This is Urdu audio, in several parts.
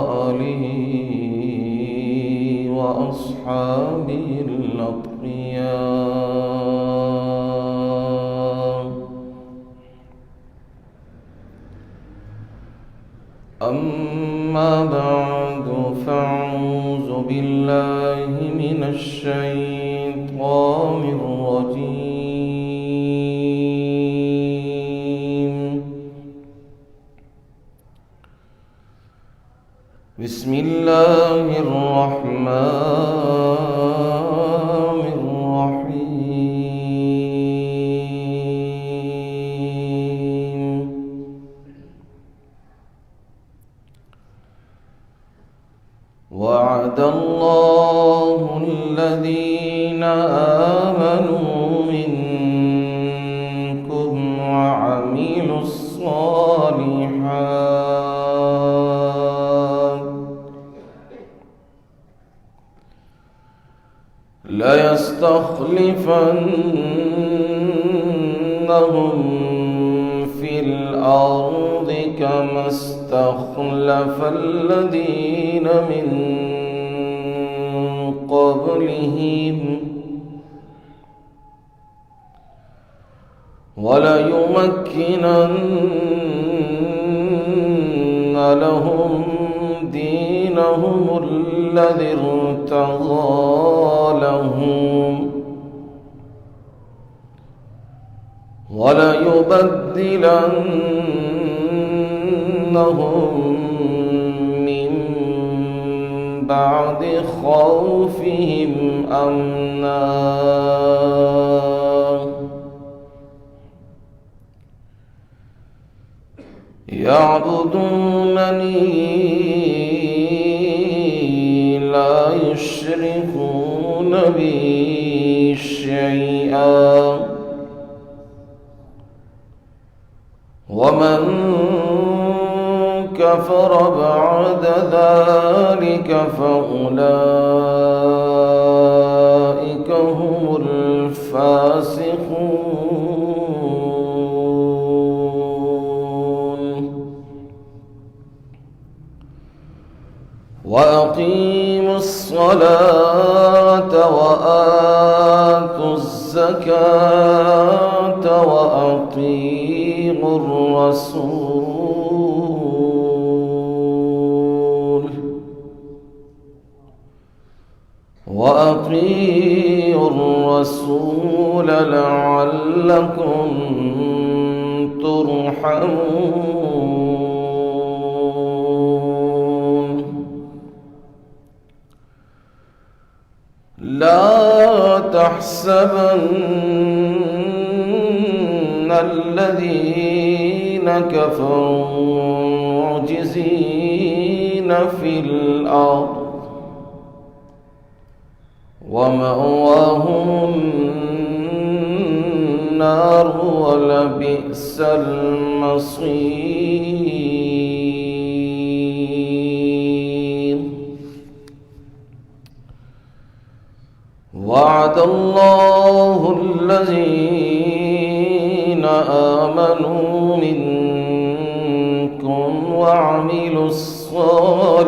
آله وأصحابه الأطهياء. أما بعد، فأعوذ بالله من الشيطان الرجيم. بسم الله الرحمن الرحيم. وعد الله الذين آمنوا منكم وعملوا الصالحات ليستخلفنهم في الأرض كما استخلف الذين من قبلهم وليمكنن لهم دينهم الذي ارتضى لهم وليبدلنهم من بعد خوفهم أمنا يعبدونني لا يشركون بي شيئا ومن كفر بعد ذلك فأولئك هم الفاسقون. وأقيموا الصلاة وآتوا الزكاة وأطيعوا الرسول لعلكم ترحمون. لا تحسبن الذين كفروا معجزين في الأرض ومأواهم النار ولبئس المصير. وعد الله الذين آمنوا منكم وعملوا الصالحات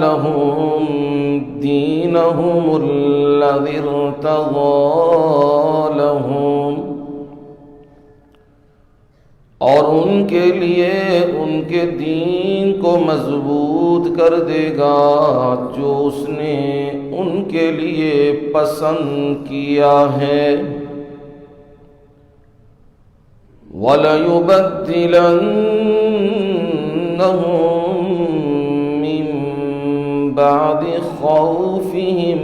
لهم دينهم الذي ارتضى لهم، اور ان کے لیے ان کے دین کو مضبوط کر دے گا جو اس نے ان کے لیے پسند کیا ہے۔ وَلَيُبَدِّلَنَّهُم مِّن بَعْدِ خَوْفِهِمْ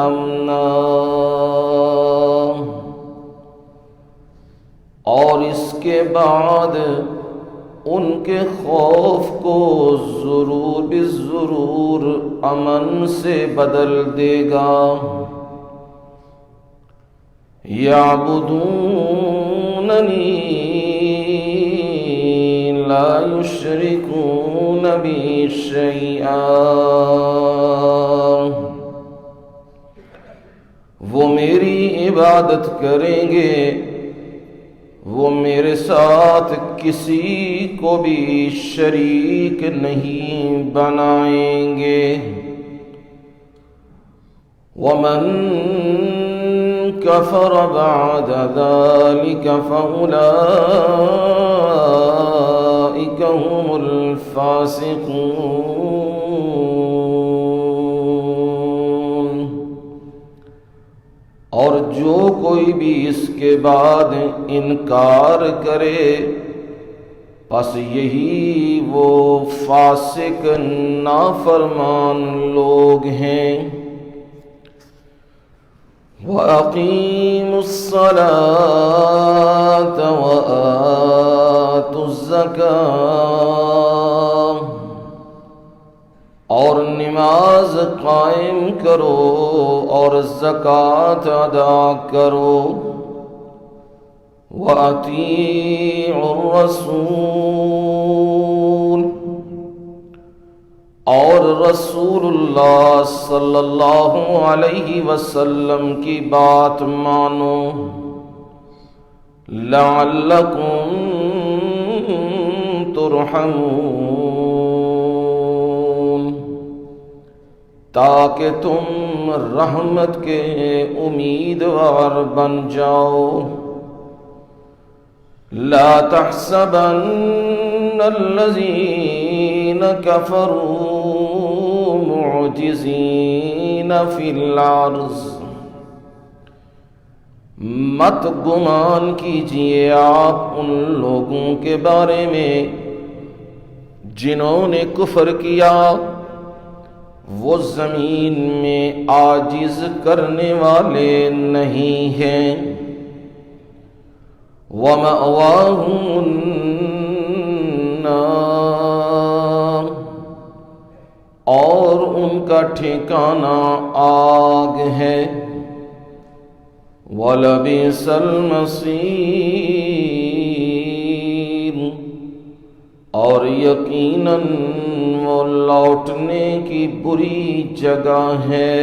أَمْنًا، اور اس کے بعد ان کے خوف کو ضرور بالضرور امن سے بدل دے گا۔ یعبدوننی لا یشرکون بی شیئا، وہ میری عبادت کریں گے، وہ میرے ساتھ کسی کو بھی شریک نہیں بنائیں گے۔ وَمَن كَفَرَ بَعْدَ ذَلِكَ فَأُولَئِكَ هُمُ الْفَاسِقُونَ، اور جو کوئی بھی اس کے بعد انکار کرے پس یہی وہ فاسق نافرمان لوگ ہیں۔ وَأَقِيمُوا الصَّلَاةَ وَآتُوا الزَّكَاةَ، اور نماز قائم کرو اور زکوٰۃ ادا کرو۔ وَأَطِیعُوا الرَّسُولَ، اور رسول اللہ صلی اللہ علیہ وسلم کی بات مانو۔ لعلکم ترحمون، تاکہ تم رحمت کے امیدوار بن جاؤ۔ لا تحسبن الذین کفروا معجزین فی الارض، مت گمان کیجیے آپ ان لوگوں کے بارے میں جنہوں نے کفر کیا وہ زمین میں عاجز کرنے والے نہیں ہیں۔ وَمَأْوَاهُمُ النَّارُ، اور ان کا ٹھکانہ آگ ہے۔ وَلَبِئْسَ الْمَصِيرُ، اور یقیناً وہ لوٹنے کی بری جگہ ہے۔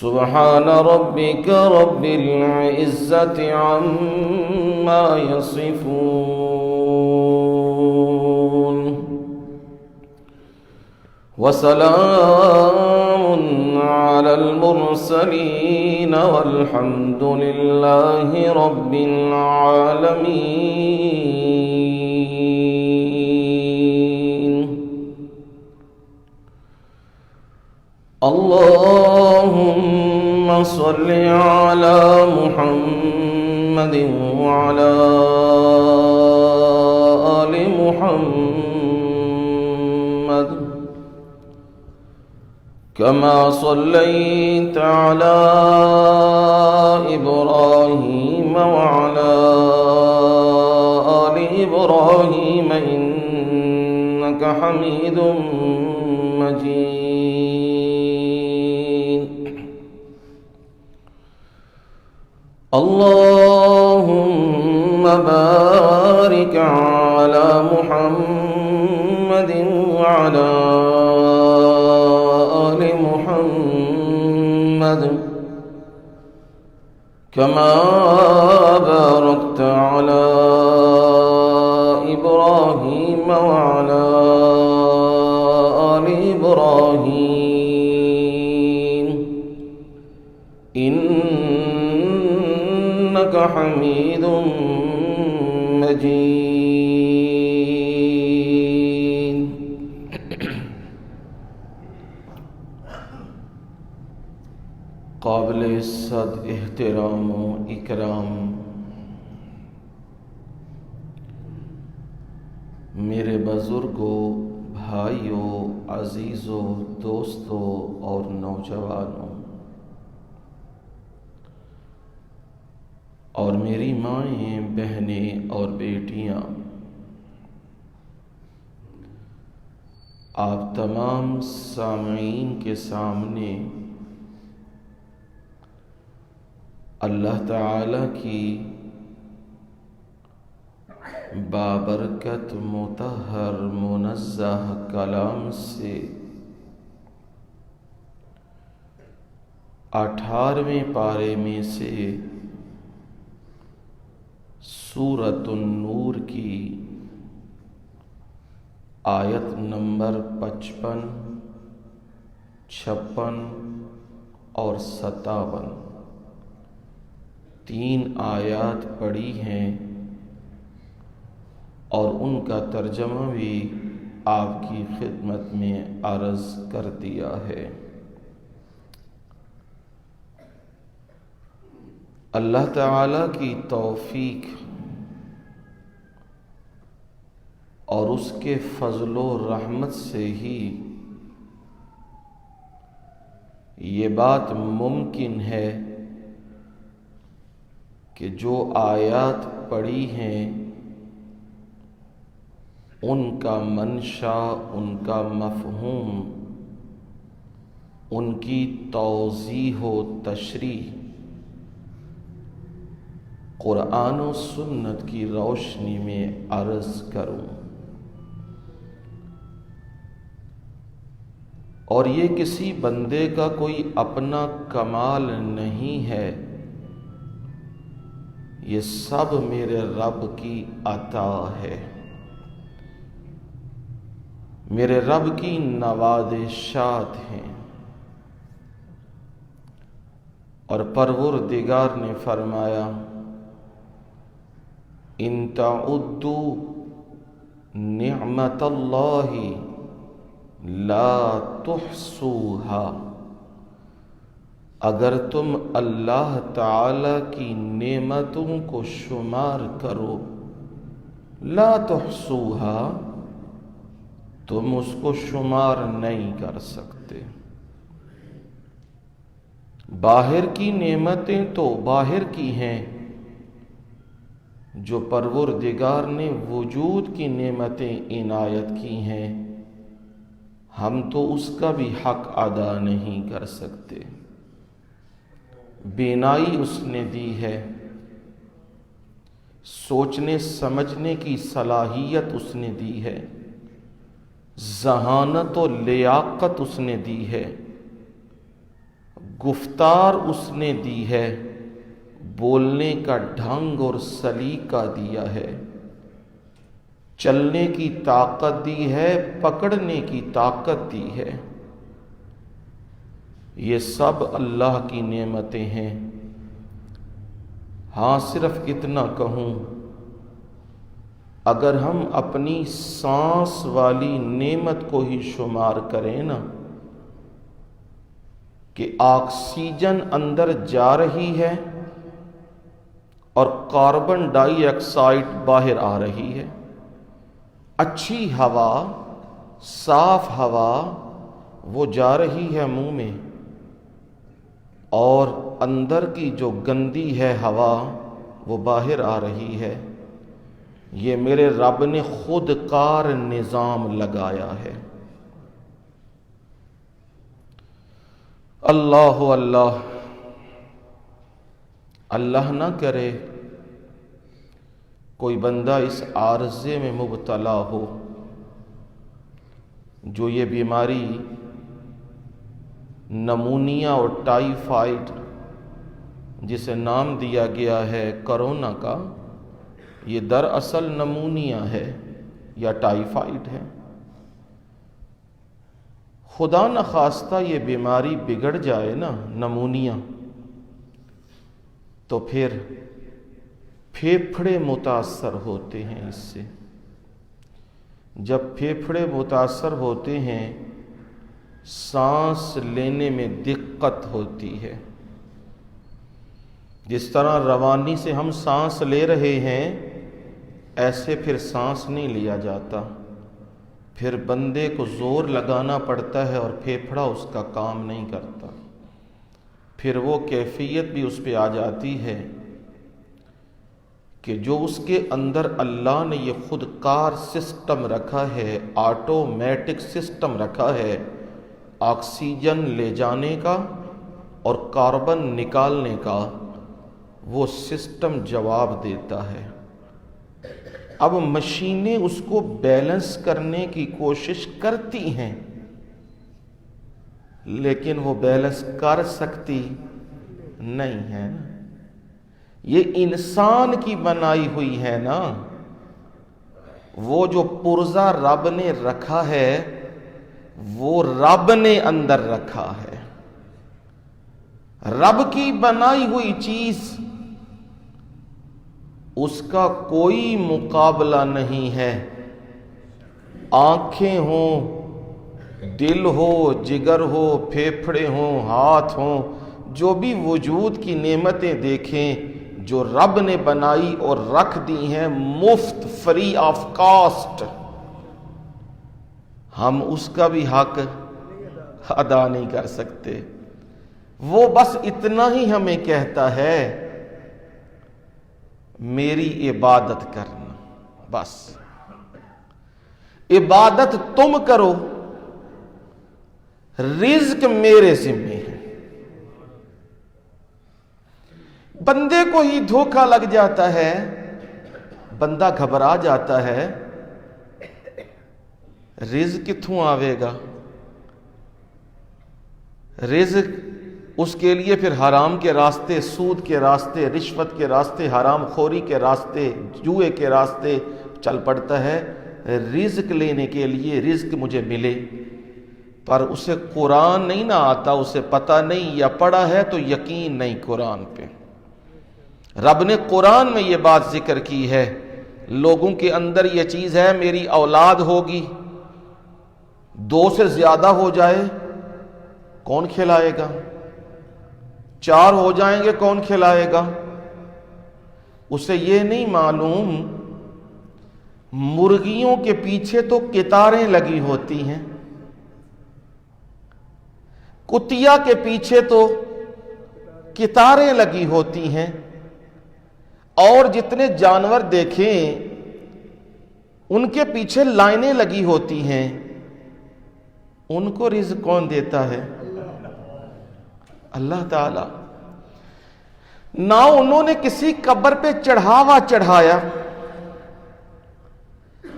سبحان ربک رب العزت عما یصفون، وسلام علی المرسلین والحمد للہ رب العالمین۔ اللهم صل على محمد وعلى آل محمد كما صليت على إبراهيم وعلى آل إبراهيم إنك حميد مجيد۔ اللهم بارك على محمد وعلى آل محمد كما باركت على إبراهيم وعلى إبراهيم إنك حميد مجيد. قابل عزت احترام و اکرام میرے بزرگوں، بھائیوں، عزیزوں، دوستوں اور نوجوانوں، اور میری مائیں، بہنیں اور بیٹیاں، آپ تمام سامعین کے سامنے اللہ تعالی کی بابرکت مطہر منزہ کلام سے 18ویں پارے میں سے سورۃ النور کی آیت نمبر 55، 56 اور 57 3 آیات پڑھی ہیں اور ان کا ترجمہ بھی آپ کی خدمت میں عرض کر دیا ہے۔ اللہ تعالی کی توفیق اور اس کے فضل و رحمت سے ہی یہ بات ممکن ہے کہ جو آیات پڑھی ہیں ان کا منشا، ان کا مفہوم، ان کی توضیح و تشریح قرآن و سنت کی روشنی میں عرض کروں، اور یہ کسی بندے کا کوئی اپنا کمال نہیں ہے، یہ سب میرے رب کی عطا ہے، میرے رب کی نوازشات ہیں۔ اور پروردگار نے فرمایا ان تعدوا نعمت اللہ لا تحصوها، اگر تم اللہ تعالی کی نعمتوں کو شمار کرو، لا تحصوها، تم اس کو شمار نہیں کر سکتے۔ باہر کی نعمتیں تو باہر کی ہیں، جو پروردگار نے وجود کی نعمتیں عنایت کی ہیں، ہم تو اس کا بھی حق ادا نہیں کر سکتے۔ بینائی اس نے دی ہے، سوچنے سمجھنے کی صلاحیت اس نے دی ہے، ذہانت و لیاقت اس نے دی ہے، گفتار اس نے دی ہے، بولنے کا ڈھنگ اور سلیقہ دیا ہے، چلنے کی طاقت دی ہے، پکڑنے کی طاقت دی ہے۔ یہ سب اللہ کی نعمتیں ہیں۔ ہاں صرف اتنا کہوں، اگر ہم اپنی سانس والی نعمت کو ہی شمار کریں نا، کہ آکسیجن اندر جا رہی ہے اور کاربن ڈائی آکسائڈ باہر آ رہی ہے، اچھی ہوا، صاف ہوا وہ جا رہی ہے منہ میں، اور اندر کی جو گندی ہے ہوا وہ باہر آ رہی ہے۔ یہ میرے رب نے خود کار نظام لگایا ہے۔ اللہ اللہ، اللہ نہ کرے کوئی بندہ اس عارضے میں مبتلا ہو جو یہ بیماری نمونیا اور ٹائیفائڈ جسے نام دیا گیا ہے کرونا کا، یہ دراصل نمونیا ہے یا ٹائیفائڈ ہے۔ خدا نخواستہ یہ بیماری بگڑ جائے نا، نمونیا، تو پھر پھیپھڑے متاثر ہوتے ہیں اس سے۔ جب پھیپھڑے متاثر ہوتے ہیں، سانس لینے میں دقت ہوتی ہے۔ جس طرح روانی سے ہم سانس لے رہے ہیں، ایسے پھر سانس نہیں لیا جاتا، پھر بندے کو زور لگانا پڑتا ہے اور پھیپھڑا اس کا کام نہیں کرتا، پھر وہ کیفیت بھی اس پہ آ جاتی ہے کہ جو اس کے اندر اللہ نے یہ خود کار سسٹم رکھا ہے، آٹومیٹک سسٹم رکھا ہے، آکسیجن لے جانے کا اور کاربن نکالنے کا، وہ سسٹم جواب دیتا ہے۔ اب مشینیں اس کو بیلنس کرنے کی کوشش کرتی ہیں، لیکن وہ بیلنس کر سکتی نہیں ہے نا۔ یہ انسان کی بنائی ہوئی ہے نا، وہ جو پرزہ رب نے رکھا ہے وہ رب نے اندر رکھا ہے۔ رب کی بنائی ہوئی چیز، اس کا کوئی مقابلہ نہیں ہے۔ آنکھیں ہوں، دل ہو، جگر ہو، پھیپھڑے ہوں، ہاتھ ہوں، جو بھی وجود کی نعمتیں دیکھیں جو رب نے بنائی اور رکھ دی ہیں مفت، فری آف کاسٹ، ہم اس کا بھی حق ادا نہیں کر سکتے۔ وہ بس اتنا ہی ہمیں کہتا ہے، میری عبادت کرنا، بس عبادت تم کرو، رزق میرے ذمہ ہے۔ بندے کو ہی دھوکہ لگ جاتا ہے، بندہ گھبرا جاتا ہے، رزق کتھوں آوے گا؟ رزق اس کے لیے پھر حرام کے راستے، سود کے راستے، رشوت کے راستے، حرام خوری کے راستے، جوئے کے راستے چل پڑتا ہے۔ رزق لینے کے لیے رزق مجھے ملے، پر اسے قرآن نہیں نہ آتا، اسے پتہ نہیں، یا پڑھا ہے تو یقین نہیں قرآن پہ۔ رب نے قرآن میں یہ بات ذکر کی ہے، لوگوں کے اندر یہ چیز ہے، میری اولاد ہوگی، 2 سے زیادہ ہو جائے کون کھلائے گا؟ 4 ہو جائیں گے کون کھلائے گا؟ اسے یہ نہیں معلوم مرغیوں کے پیچھے تو قطاریں لگی ہوتی ہیں، کتیا کے پیچھے تو قطاریں لگی ہوتی ہیں، اور جتنے جانور دیکھیں ان کے پیچھے لائنیں لگی ہوتی ہیں۔ ان کو رزق کون دیتا ہے؟ اللہ تعالی۔ نہ انہوں نے کسی قبر پہ چڑھاوا چڑھایا،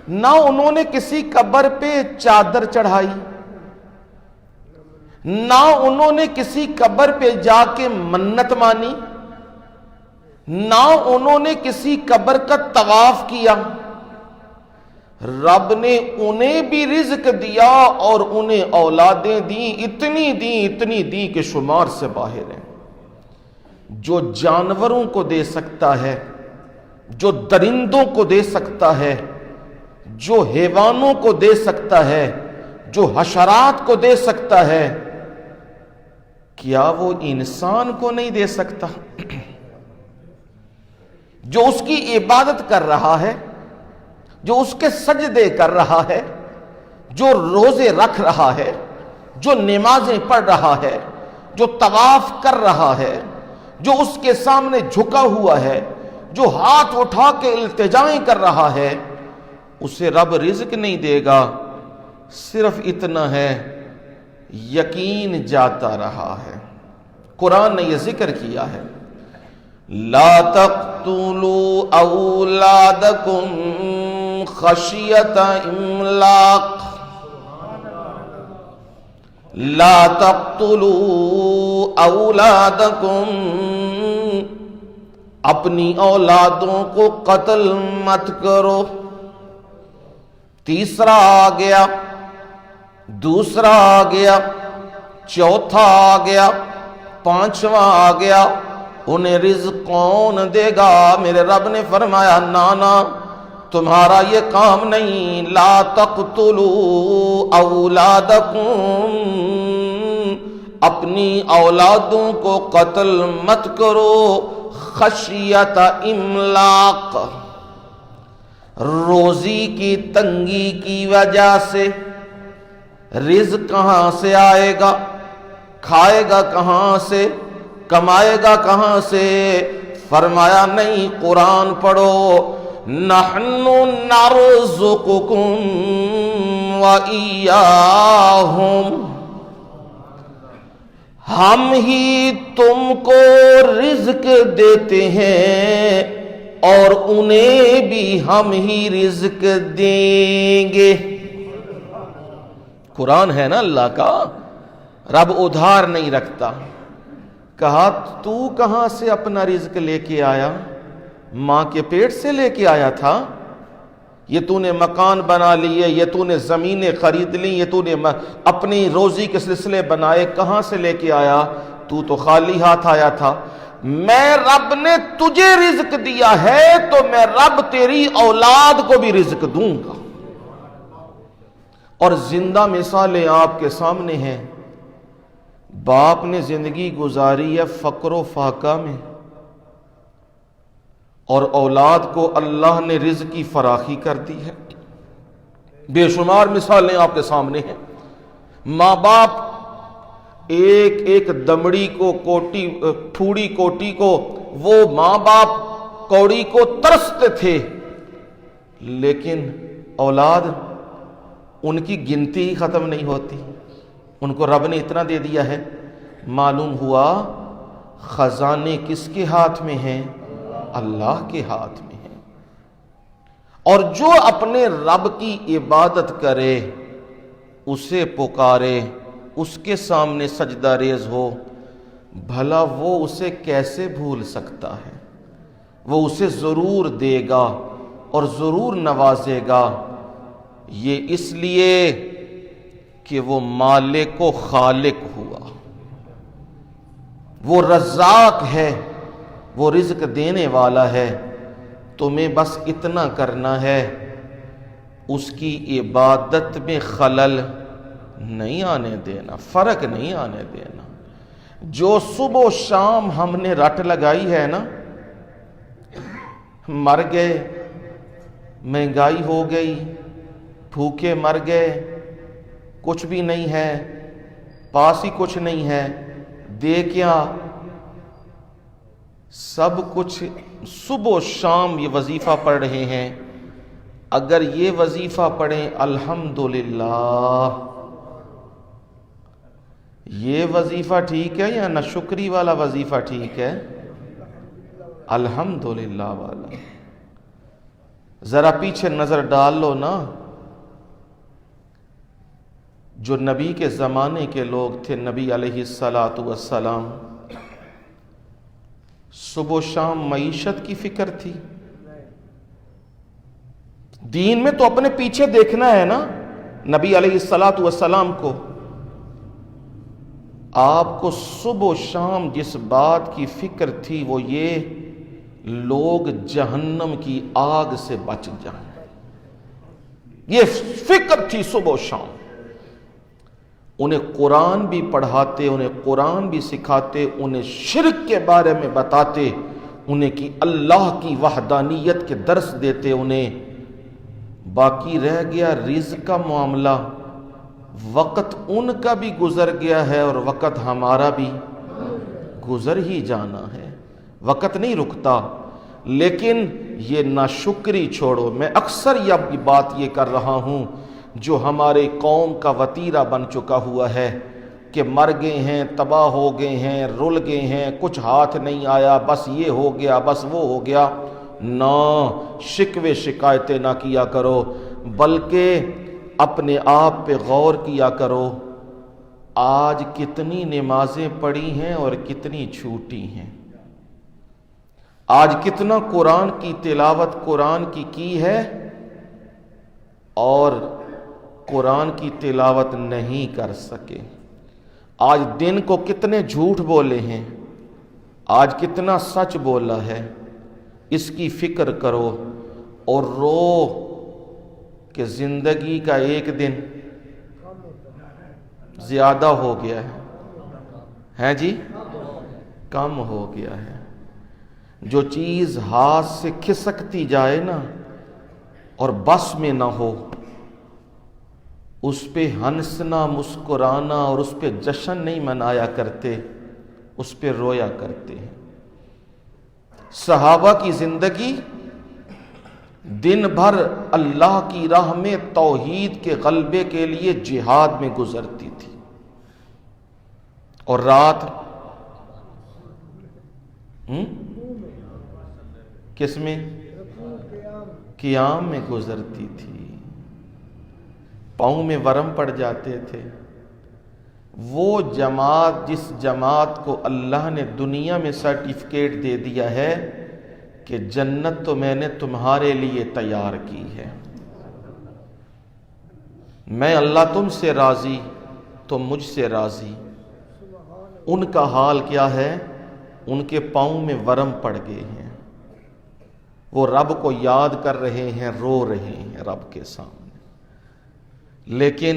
نہ انہوں نے کسی قبر پہ چادر چڑھائی، نہ انہوں نے کسی قبر پہ جا کے منت مانی، نہ انہوں نے کسی قبر کا طواف کیا۔ رب نے انہیں بھی رزق دیا اور انہیں اولادیں دیں، اتنی دی کہ شمار سے باہر ہیں۔ جو جانوروں کو دے سکتا ہے، جو درندوں کو دے سکتا ہے، جو حیوانوں کو دے سکتا ہے، جو حشرات کو دے سکتا ہے، کیا وہ انسان کو نہیں دے سکتا؟ جو اس کی عبادت کر رہا ہے، جو اس کے سجدے کر رہا ہے، جو روزے رکھ رہا ہے، جو نمازیں پڑھ رہا ہے، جو طواف کر رہا ہے، جو اس کے سامنے جھکا ہوا ہے، جو ہاتھ اٹھا کے التجائیں کر رہا ہے، اسے رب رزق نہیں دے گا۔ صرف اتنا ہے، یقین جاتا رہا ہے۔ قرآن نے یہ ذکر کیا ہے، لا تقتلوا اولادکم خشیۃ املاق، لا تقتلوا اولادکم، اپنی اولادوں کو قتل مت کرو۔ تیسرا آ گیا، دوسرا آ گیا، چوتھا آ گیا، پانچواں آ گیا، انہیں رزق کون دے گا؟ میرے رب نے فرمایا نانا تمہارا یہ کام نہیں، لا تقتلوا اولادکم، اپنی اولادوں کو قتل مت کرو، خشیت املاق، روزی کی تنگی کی وجہ سے۔ رزق کہاں سے آئے گا؟ کھائے گا کہاں سے؟ کمائے گا کہاں سے؟ فرمایا نہیں، قرآن پڑھو، نحن نرزقکم وإیاہم، ہم ہی تم کو رزق دیتے ہیں اور انہیں بھی ہم ہی رزق دیں گے۔ قرآن ہے نا اللہ کا، رب ادھار نہیں رکھتا۔ کہا تو کہاں سے اپنا رزق لے کے آیا؟ ماں کے پیٹ سے لے کے آیا تھا؟ یہ تو نے مکان بنا لیے، یہ تو نے زمینیں خرید لی، یہ تو نے اپنی روزی کے سلسلے بنائے، کہاں سے لے کے آیا؟ تو تو خالی ہاتھ آیا تھا۔ میں رب نے تجھے رزق دیا ہے تو میں رب تیری اولاد کو بھی رزق دوں گا۔ اور زندہ مثالیں آپ کے سامنے ہیں۔ باپ نے زندگی گزاری ہے فقر و فاقہ میں، اور اولاد کو اللہ نے رزق کی فراخی کر دی ہے۔ بے شمار مثالیں آپ کے سامنے ہیں۔ ماں باپ ایک ایک دمڑی کو، کوٹی ٹھوڑی کوٹی کو، وہ ماں باپ کوڑی کو ترستے تھے، لیکن اولاد ان کی گنتی ہی ختم نہیں ہوتی۔ ان کو رب نے اتنا دے دیا ہے۔ معلوم ہوا خزانے کس کے ہاتھ میں ہیں؟ اللہ کے ہاتھ میں ہیں۔ اور جو اپنے رب کی عبادت کرے، اسے پکارے، اس کے سامنے سجدہ ریز ہو، بھلا وہ اسے کیسے بھول سکتا ہے؟ وہ اسے ضرور دے گا اور ضرور نوازے گا۔ یہ اس لیے کہ وہ مالک و خالق ہوا، وہ رزاق ہے، وہ رزق دینے والا ہے۔ تمہیں بس اتنا کرنا ہے، اس کی عبادت میں خلل نہیں آنے دینا، فرق نہیں آنے دینا۔ جو صبح و شام ہم نے رٹ لگائی ہے نا، مر گئے، مہنگائی ہو گئی، بھوکے مر گئے، کچھ بھی نہیں ہے، پاس ہی کچھ نہیں ہے، دے کیا؟ سب کچھ صبح و شام یہ وظیفہ پڑھ رہے ہیں۔ اگر یہ وظیفہ پڑھیں الحمدللہ، یہ وظیفہ ٹھیک ہے یا ناشکری والا وظیفہ ٹھیک ہے؟ الحمدللہ والا۔ ذرا پیچھے نظر ڈال لو نا، جو نبی کے زمانے کے لوگ تھے، نبی علیہ السلام، صبح و شام معیشت کی فکر تھی؟ دین میں تو اپنے پیچھے دیکھنا ہے نا نبی علیہ السلام کو۔ آپ کو صبح و شام جس بات کی فکر تھی وہ یہ، لوگ جہنم کی آگ سے بچ جائیں، یہ فکر تھی صبح و شام۔ انہیں قرآن بھی پڑھاتے، انہیں قرآن بھی سکھاتے، انہیں شرک کے بارے میں بتاتے، انہیں کہ اللہ کی وحدانیت کے درس دیتے انہیں۔ باقی رہ گیا رزق کا معاملہ، وقت ان کا بھی گزر گیا ہے اور وقت ہمارا بھی گزر ہی جانا ہے، وقت نہیں رکتا۔ لیکن یہ ناشکری چھوڑو۔ میں اکثر یہ بات یہ کر رہا ہوں، جو ہمارے قوم کا وتیرہ بن چکا ہوا ہے کہ مر گئے ہیں، تباہ ہو گئے ہیں، رل گئے ہیں، کچھ ہاتھ نہیں آیا، بس یہ ہو گیا، بس وہ ہو گیا۔ نہ شکوے شکایتیں نہ کیا کرو، بلکہ اپنے آپ پہ غور کیا کرو۔ آج کتنی نمازیں پڑھی ہیں اور کتنی چھوٹی ہیں؟ آج کتنا قرآن کی تلاوت قرآن کی ہے اور قرآن کی تلاوت نہیں کر سکے. آج دن کو کتنے جھوٹ بولے ہیں، آج کتنا سچ بولا ہے، اس کی فکر کرو اور رو کہ زندگی کا ایک دن زیادہ ہو گیا ہے جی، کم ہو گیا ہے. جو چیز ہاتھ سے کھسکتی جائے نا اور بس میں نہ ہو، اس پہ ہنسنا، مسکرانا اور اس پہ جشن نہیں منایا کرتے، اس پہ رویا کرتے ہیں. صحابہ کی زندگی دن بھر اللہ کی راہ میں توحید کے غلبے کے لیے جہاد میں گزرتی تھی اور رات کس میں؟ قیام میں گزرتی تھی. پاؤں میں ورم پڑ جاتے تھے. وہ جماعت جس جماعت کو اللہ نے دنیا میں سرٹیفکیٹ دے دیا ہے کہ جنت تو میں نے تمہارے لیے تیار کی ہے، میں اللہ تم سے راضی، تم مجھ سے راضی. ان کا حال کیا ہے؟ ان کے پاؤں میں ورم پڑ گئے ہیں، وہ رب کو یاد کر رہے ہیں، رو رہے ہیں رب کے سامنے. لیکن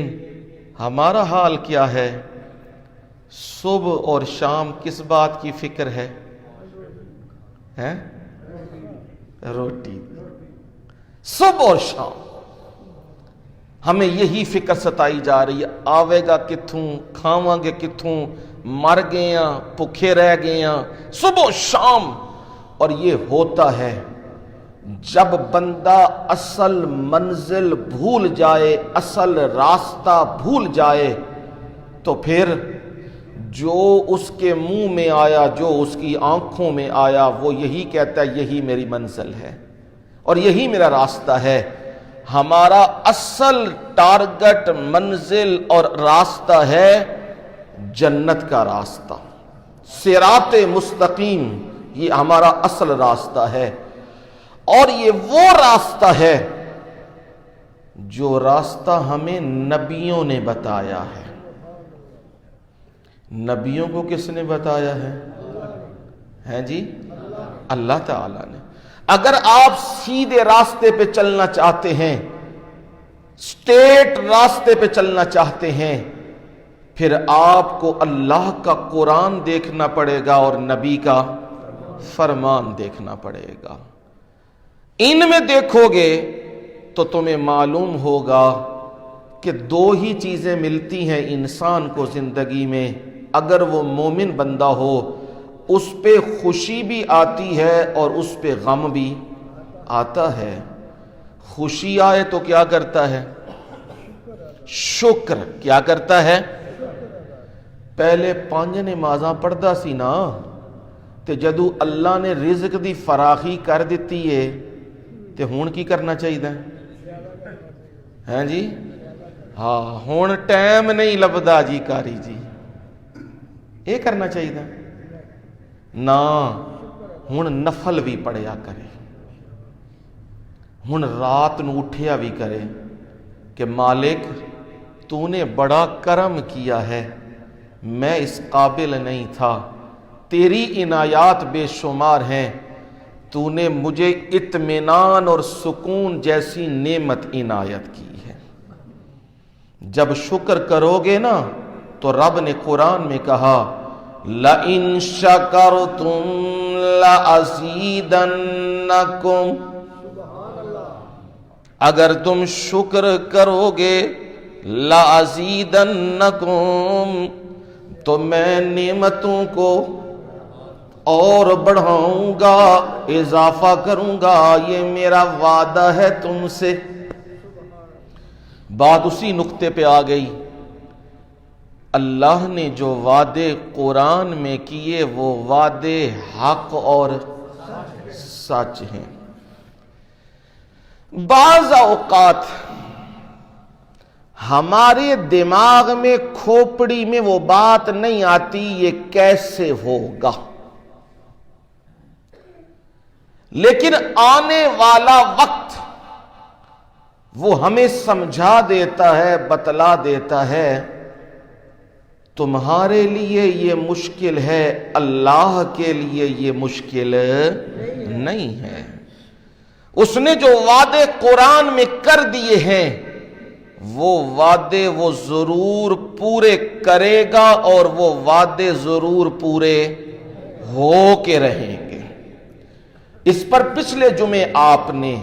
ہمارا حال کیا ہے؟ صبح اور شام کس بات کی فکر ہے؟ روٹی. صبح اور شام ہمیں یہی فکر ستائی جا رہی ہے، آوے گا کتھوں، کھاواں گے کتھوں، مر گئے ہیں، بھوکے رہ گئے ہیں، صبح و شام. اور یہ ہوتا ہے جب بندہ اصل منزل بھول جائے، اصل راستہ بھول جائے، تو پھر جو اس کے منہ میں آیا، جو اس کی آنکھوں میں آیا، وہ یہی کہتا ہے یہی میری منزل ہے اور یہی میرا راستہ ہے. ہمارا اصل ٹارگٹ، منزل اور راستہ ہے جنت کا راستہ، صراط مستقیم. یہ ہمارا اصل راستہ ہے اور یہ وہ راستہ ہے جو راستہ ہمیں نبیوں نے بتایا ہے. نبیوں کو کس نے بتایا ہے جی؟ اللہ تعالیٰ نے. اگر آپ سیدھے راستے پہ چلنا چاہتے ہیں، سٹریٹ راستے پہ چلنا چاہتے ہیں، پھر آپ کو اللہ کا قرآن دیکھنا پڑے گا اور نبی کا فرمان دیکھنا پڑے گا. ان میں دیکھو گے تو تمہیں معلوم ہوگا کہ دو ہی چیزیں ملتی ہیں انسان کو زندگی میں. اگر وہ مومن بندہ ہو، اس پہ خوشی بھی آتی ہے اور اس پہ غم بھی آتا ہے. خوشی آئے تو کیا کرتا ہے؟ شکر. کیا کرتا ہے؟ پہلے 5 نمازاں پڑھدا سی نا، تے جدو اللہ نے رزق دی فراخی کر دیتی ہے تے ہون کی کرنا چاہیے ہیں جی؟ ہاں، ہون ٹائم نہیں لبدا جی کاری جی، یہ کرنا چاہیے نا. ہن نفل بھی پڑھیا کرے، ہن رات نو اٹھیا بھی کرے کہ مالک تو نے بڑا کرم کیا ہے، میں اس قابل نہیں تھا، تیری عنایات بے شمار ہیں، تو نے مجھے اطمینان اور سکون جیسی نعمت عنایت کی ہے. جب شکر کرو گے نا تو رب نے قرآن میں کہا لَإِن شَكَرْتُمْ لَأَزِيدَنَّكُمْ. اگر تم شکر کرو گے لَأَزِيدَنَّكُمْ تو میں نعمتوں کو اور بڑھاؤں گا، اضافہ کروں گا، یہ میرا وعدہ ہے تم سے. بات اسی نقطے پہ آ گئی. اللہ نے جو وعدے قرآن میں کیے وہ وعدے حق اور سچ ہیں. بعض اوقات ہمارے دماغ میں، کھوپڑی میں وہ بات نہیں آتی یہ کیسے ہوگا، لیکن آنے والا وقت وہ ہمیں سمجھا دیتا ہے، بتلا دیتا ہے تمہارے لیے یہ مشکل ہے، اللہ کے لیے یہ مشکل نہیں ہے۔ اس نے جو وعدے قرآن میں کر دیے ہیں وہ وعدے وہ ضرور پورے کرے گا، اور وہ وعدے ضرور پورے ہو کے رہیں گے۔ اس پر پچھلے جمعے آپ نے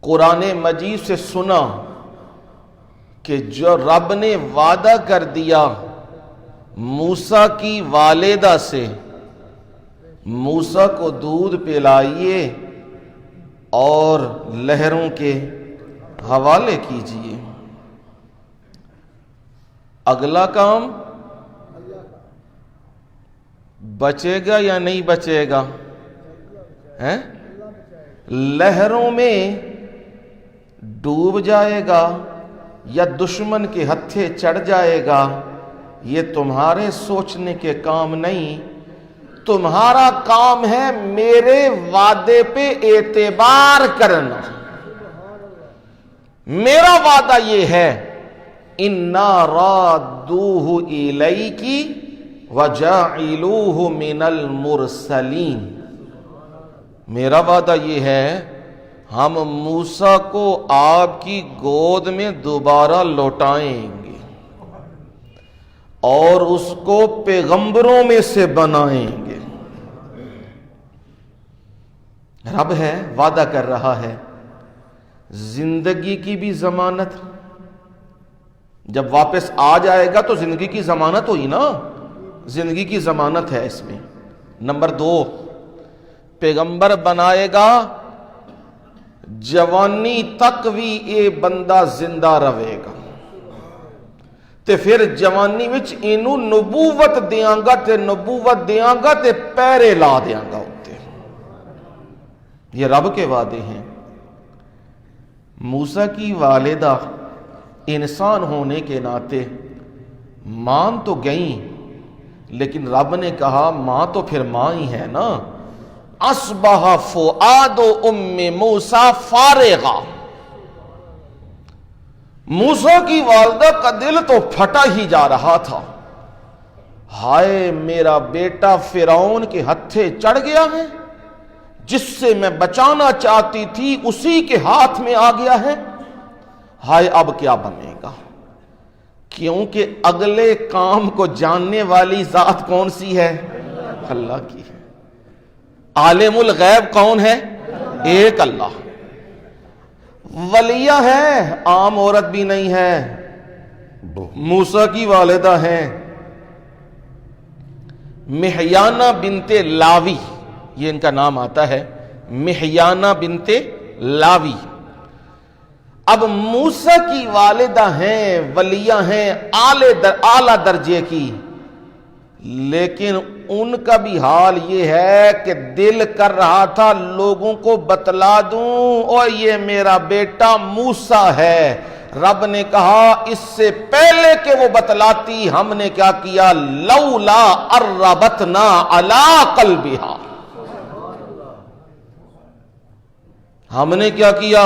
قرآن مجید سے سنا کہ جو رب نے وعدہ کر دیا موسیٰ کی والدہ سے، موسیٰ کو دودھ پلائیے اور لہروں کے حوالے کیجیے، اگلا کام بچے گا یا نہیں بچے گا؟ لہروں میں ڈوب جائے گا یا دشمن کے ہتھے چڑھ جائے گا، یہ تمہارے سوچنے کے کام نہیں، تمہارا کام ہے میرے وعدے پہ اعتبار کرنا۔ میرا وعدہ یہ ہے اِنَّا رَادُّوهُ إِلَيْكِ وَجَاعِلُوهُ مِنَ الْمُرْسَلِينَ، میرا وعدہ یہ ہے ہم موسیٰ کو آپ کی گود میں دوبارہ لوٹائیں گے اور اس کو پیغمبروں میں سے بنائیں گے۔ رب ہے، وعدہ کر رہا ہے، زندگی کی بھی ضمانت، جب واپس آ جائے گا تو زندگی کی ضمانت ہوئی نا، زندگی کی ضمانت ہے اس میں۔ نمبر 2، پیغمبر بنائے گا، جوانی تک بھی یہ بندہ زندہ رہے گا، تے پھر جوانی وچ اینو نبوت دیاں گا تے نبوت دیاں گا تے پیرے لا دیاں گا ہوتے۔ یہ رب کے وعدے ہیں۔ موسیٰ کی والدہ انسان ہونے کے ناطے مان تو گئیں، لیکن رب نے کہا ماں تو پھر ماں ہی ہے نا۔ اصبح فؤاد ام موسیٰ فارغا، موسیٰ کی والدہ کا دل تو پھٹا ہی جا رہا تھا، ہائے میرا بیٹا فرعون کے ہتھے چڑھ گیا ہے، جس سے میں بچانا چاہتی تھی اسی کے ہاتھ میں آ گیا ہے، ہائے اب کیا بنے گا؟ کیونکہ اگلے کام کو جاننے والی ذات کون سی ہے؟ اللہ کی ہے۔ عالم الغیب کون ہے؟ ایک اللہ۔ ولیہ ہے، عام عورت بھی نہیں ہے، موسیٰ کی والدہ ہیں محیانہ بنت لاوی، یہ ان کا نام آتا ہے، محیانہ بنت لاوی۔ اب موسیٰ کی والدہ ہیں، ولیہ ہیں اعلیٰ درجے کی، لیکن ان کا بھی حال یہ ہے کہ دل کر رہا تھا لوگوں کو بتلا دوں اور یہ میرا بیٹا موسیٰ ہے۔ رب نے کہا اس سے پہلے کہ وہ بتلاتی ہم نے کیا کیا؟ لولا اربتنا علی قلبہا، ہم نے کیا کیا؟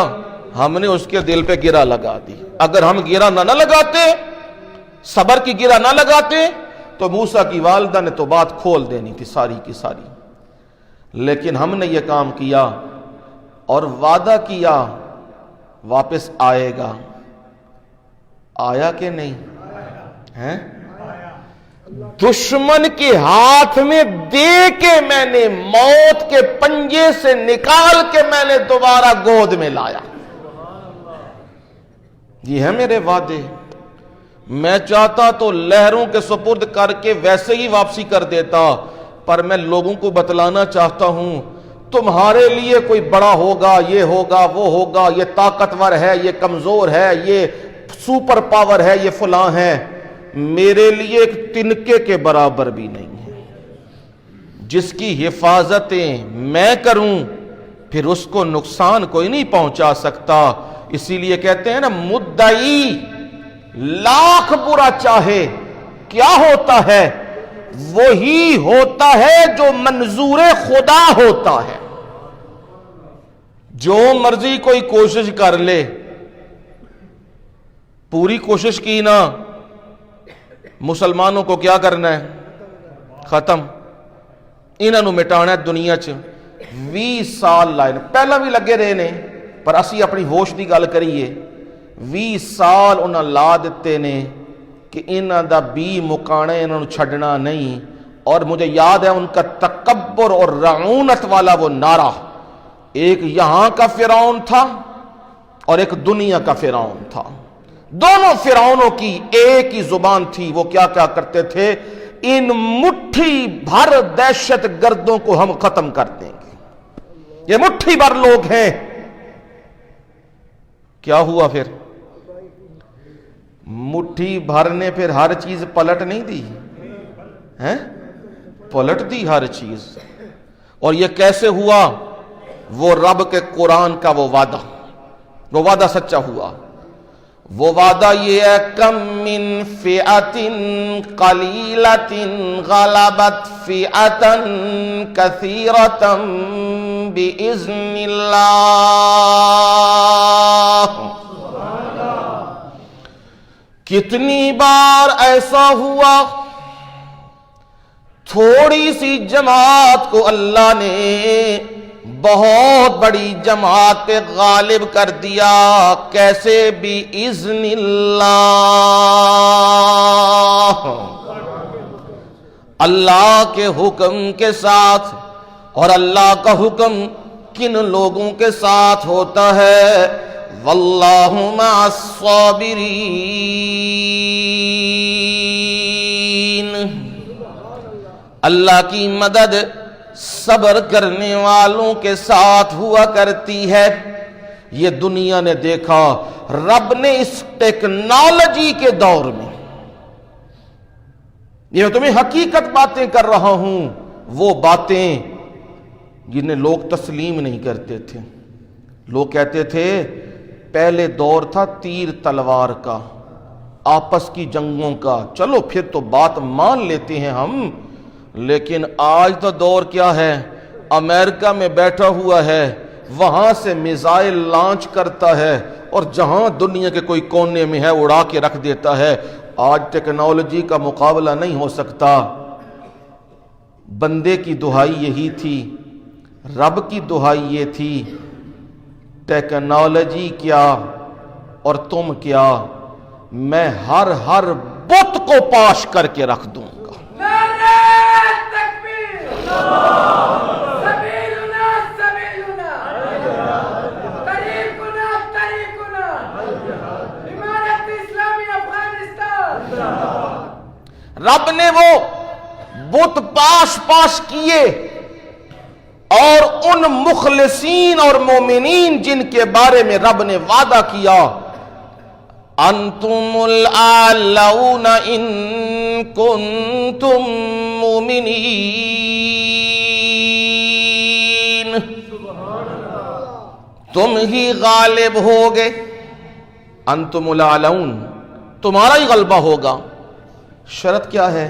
ہم نے اس کے دل پہ گرہ لگا دی۔ اگر ہم گرہ نہ لگاتے، صبر کی گرہ نہ لگاتے، تو موسیٰ کی والدہ نے تو بات کھول دینی تھی ساری کی ساری، لیکن ہم نے یہ کام کیا اور وعدہ کیا واپس آئے گا۔ آیا کہ نہیں ہے؟ دشمن کے ہاتھ میں دے کے میں نے موت کے پنجے سے نکال کے میں نے دوبارہ گود میں لایا۔ یہ ہے میرے وعدے۔ میں چاہتا تو لہروں کے سپرد کر کے ویسے ہی واپسی کر دیتا، پر میں لوگوں کو بتلانا چاہتا ہوں تمہارے لیے کوئی بڑا ہوگا، یہ ہوگا، وہ ہوگا، یہ طاقتور ہے، یہ کمزور ہے، یہ سپر پاور ہے، یہ فلاں ہے، میرے لیے ایک تنکے کے برابر بھی نہیں ہے۔ جس کی حفاظتیں میں کروں پھر اس کو نقصان کوئی نہیں پہنچا سکتا۔ اسی لیے کہتے ہیں نا، مدعی لاکھ برا چاہے کیا ہوتا ہے؟ وہی ہوتا ہے جو منظور خدا ہوتا ہے۔ جو مرضی کوئی کوشش کر لے، پوری کوشش کی نا، مسلمانوں کو کیا کرنا ہے؟ ختم، انہوں نے مٹانا ہے دنیا چ 20 سال لائے، پہلا بھی لگے رہے نے، پر اسی اپنی ہوش دی گل کریے، 20 سال انہاں لا دیتے نے کہ انہاں دا بی مکانا، انہوں نے چھڑنا نہیں۔ اور مجھے یاد ہے ان کا تکبر اور رعونت والا وہ نعرہ، ایک یہاں کا فرعون تھا اور ایک دنیا کا فرعون تھا، دونوں فرعونوں کی ایک ہی زبان تھی۔ وہ کیا کیا کرتے تھے؟ ان مٹھی بھر دہشت گردوں کو ہم ختم کر دیں گے، یہ مٹھی بھر لوگ ہیں۔ کیا ہوا پھر؟ مٹھی بھر نے پھر ہر چیز پلٹ نہیں دی ہیں؟ پلٹ دی ہر چیز۔ اور یہ کیسے ہوا؟ وہ رب کے قرآن کا وہ وعدہ سچا ہوا۔ وہ وعدہ یہ ہے، کم من فئۃ قلیلۃ غلبت فئۃ کثیرۃ بإذن اللہ۔ کتنی بار ایسا ہوا تھوڑی سی جماعت کو اللہ نے بہت بڑی جماعت پہ غالب کر دیا۔ کیسے؟ بِإِذْنِ اللہ، اللہ کے حکم کے ساتھ۔ اور اللہ کا حکم کن لوگوں کے ساتھ ہوتا ہے؟ واللہ مع الصابرین، اللہ کی مدد صبر کرنے والوں کے ساتھ ہوا کرتی ہے۔ یہ دنیا نے دیکھا، رب نے اس ٹیکنالوجی کے دور میں، یہ میں تمہیں حقیقت باتیں کر رہا ہوں، وہ باتیں جنہیں لوگ تسلیم نہیں کرتے تھے۔ لوگ کہتے تھے پہلے دور تھا تیر تلوار کا، آپس کی جنگوں کا، چلو پھر تو بات مان لیتے ہیں ہم، لیکن آج تو دور کیا ہے؟ امریکہ میں بیٹھا ہوا ہے، وہاں سے میزائل لانچ کرتا ہے اور جہاں دنیا کے کوئی کونے میں ہے اڑا کے رکھ دیتا ہے۔ آج ٹیکنالوجی کا مقابلہ نہیں ہو سکتا۔ بندے کی دہائی یہی تھی، رب کی دہائی یہ تھی، ٹیکنالوجی کیا اور تم کیا، میں ہر بت کو پاش کر کے رکھ دوں گا۔ رب نے وہ بت پاش کیے، اور ان مخلصین اور مومنین جن کے بارے میں رب نے وعدہ کیا، انتم الاعلون ان کنتم مومنین، تم ہی غالب ہوگے، انتم الاعلون، تمہارا ہی غلبہ ہوگا۔ شرط کیا ہے؟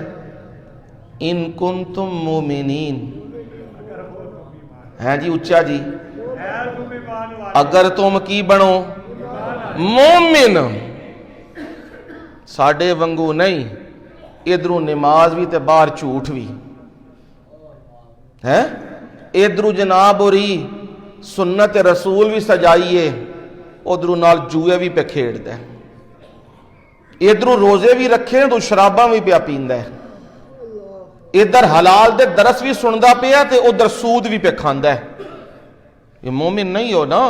ان کنتم مومنین، ہے جی اچھا جی، اگر تم کی بنو مومن، ساڑھے ونگو نہیں، ادھروں نماز بھی تے باہر جھوٹ بھی ہے، ادھروں جناب ہو رہی سنت رسول بھی سجائیے، ادھروں نال جوئے بھی پہ کھیڑ دے، ادھروں روزے بھی رکھے تو شراباں بھی پہ پیندا ہے، ادھر حلال دے درس بھی سندا پیا تے ادھر سود بھی پہ کھاندا ہے۔ یہ مومن نہیں ہو نا،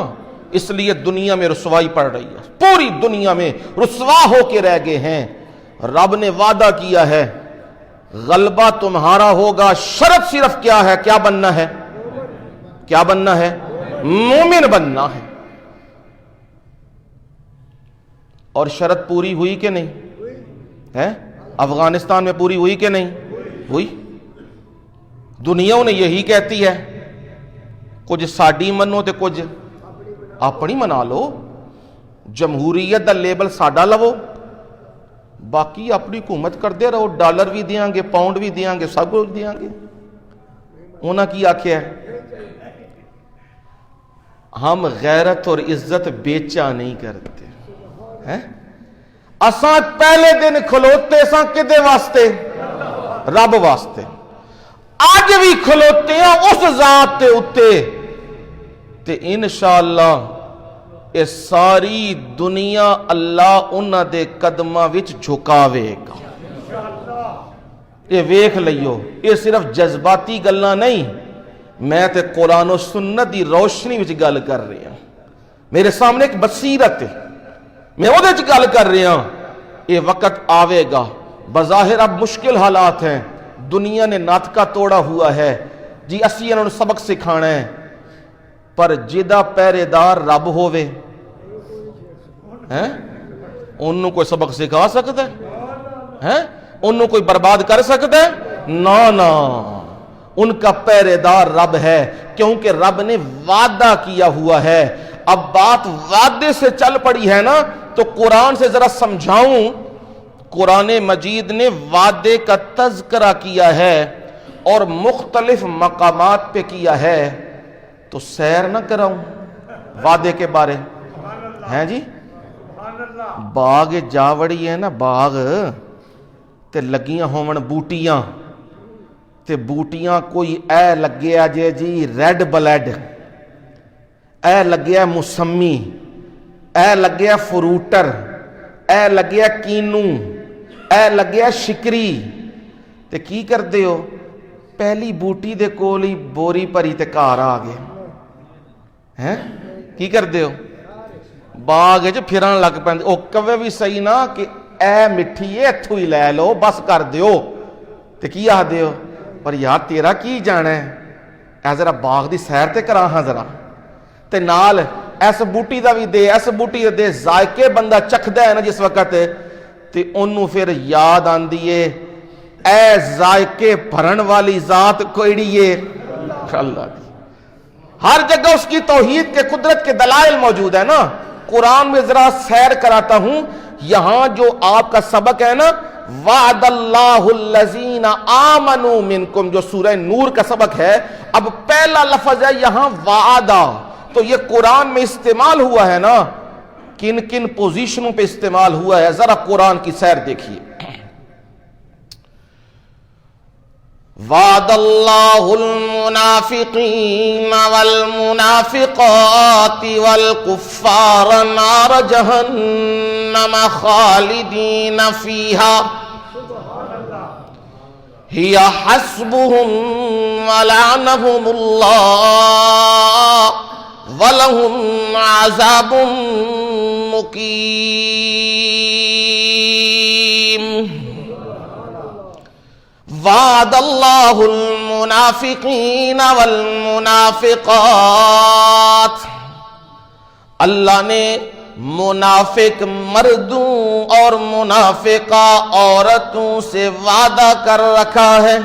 اس لیے دنیا میں رسوائی پڑ رہی ہے، پوری دنیا میں رسوا ہو کے رہ گئے ہیں۔ رب نے وعدہ کیا ہے غلبہ تمہارا ہوگا، شرط صرف کیا ہے؟ کیا بننا ہے؟ کیا بننا ہے؟ مومن بننا ہے۔ اور شرط پوری ہوئی کہ نہیں ہے؟ افغانستان میں پوری ہوئی کہ نہیں ہوئی؟ دنیا انہیں یہی کہتی ہے، کچھ ساڈی منو تے کچھ اپنی منا لو، جمہوریت دا لیبل ساڈا لو، باقی اپنی حکومت کرتے رہو، ڈالر بھی دیاں گے، پاؤنڈ بھی دیاں گے، سب کچھ دیاں گے۔ انہاں کی آکھیا ہے؟ ہم غیرت اور عزت بیچا نہیں کرتے ہیں. اساں پہلے دن کھلوتے ساں کدے واسطے؟ رب واسطے. اج بھی کھلوتے ہیں اس ذات تے اتے تے انشاءاللہ اے ساری دنیا اللہ انہاں دے قدماں وچ جھکاوے گا. یہ ویکھ لئیو، یہ صرف جذباتی گلاں نہیں، میں تے قرآن و سنت دی روشنی وچ گل کر رہا ہوں. میرے سامنے ایک بصیرت ہے، میں وہ دے گل کر رہا ہوں. یہ وقت آوے گا، بظاہر اب مشکل حالات ہیں، دنیا نے ناطقہ توڑا ہوا ہے جی اسی انہوں نے سبق سکھانا ہے، پر جدہ پہرے دار رب ہووے انہوں کوئی سبق سکھا سکتا ہے؟ انہوں کوئی برباد کر سکتا ہے؟ نا، ان کا پہرے دار رب ہے، کیونکہ رب نے وعدہ کیا ہوا ہے. اب بات وعدے سے چل پڑی ہے نا، تو قرآن سے ذرا سمجھاؤں. قرآن مجید نے وعدے کا تذکرہ کیا ہے اور مختلف مقامات پہ کیا ہے، تو سیر نہ کراؤں وعدے کے بارے ہیں جی. باغ جاوڑی ہے نا، باغ تے لگیاں ہومن بوٹیاں، تے بوٹیاں کوئی اے لگیا جی ریڈ بلیڈ، اے لگیا موسمی، اے لگیا فروٹر، اے لگیا کینو، اے لگیا شکری. تے کی کر دے ہو؟ پہلی بوٹی دے کولی بوری پری تے کار آ گئے ہیں. کی کر دے ہو؟ باغ جو پھران لگ پہن او کوے بھی صحیح نا کہ اے مٹھی اتھو ہی لے لو بس کر دیو. تے کی آ دیو؟ پر یار تیرا کی جانا ہے، اے ذرا باغ دی سیر تے کرا ہاں ذرا، تے نال ایس بوٹی دا بھی دے، ایس بوٹی دا دے. ذائقے بندہ چکھدا ہے نا جس وقت تے انہوں پھر یاد آن دیئے اے ذائقے بھرن والی ذات کوئی ہے اللہ دی. ہر جگہ اس کی توحید کے قدرت کے دلائل موجود ہے نا. قرآن میں ذرا سیر کراتا ہوں، یہاں جو آپ کا سبق ہے نا، وعد اللہ الذین آمنوا منکم، جو سورہ نور کا سبق ہے، اب پہلا لفظ ہے یہاں وعدہ. تو یہ قرآن میں استعمال ہوا ہے نا، کن کن پوزیشنوں پہ استعمال ہوا ہے، ذرا قرآن کی سیر دیکھیے. وعد اللہ المنافقین والمنافقات والکفار نار جہنم خالدین فیہا ہی حسبهم ولعنهم اللہ وَلَهُمْ عَذَابٌ مُقِيمٌ. وعد اللہ المنافقین والمنافقات، اللہ نے منافق مردوں اور منافقہ عورتوں سے وعدہ کر رکھا ہے.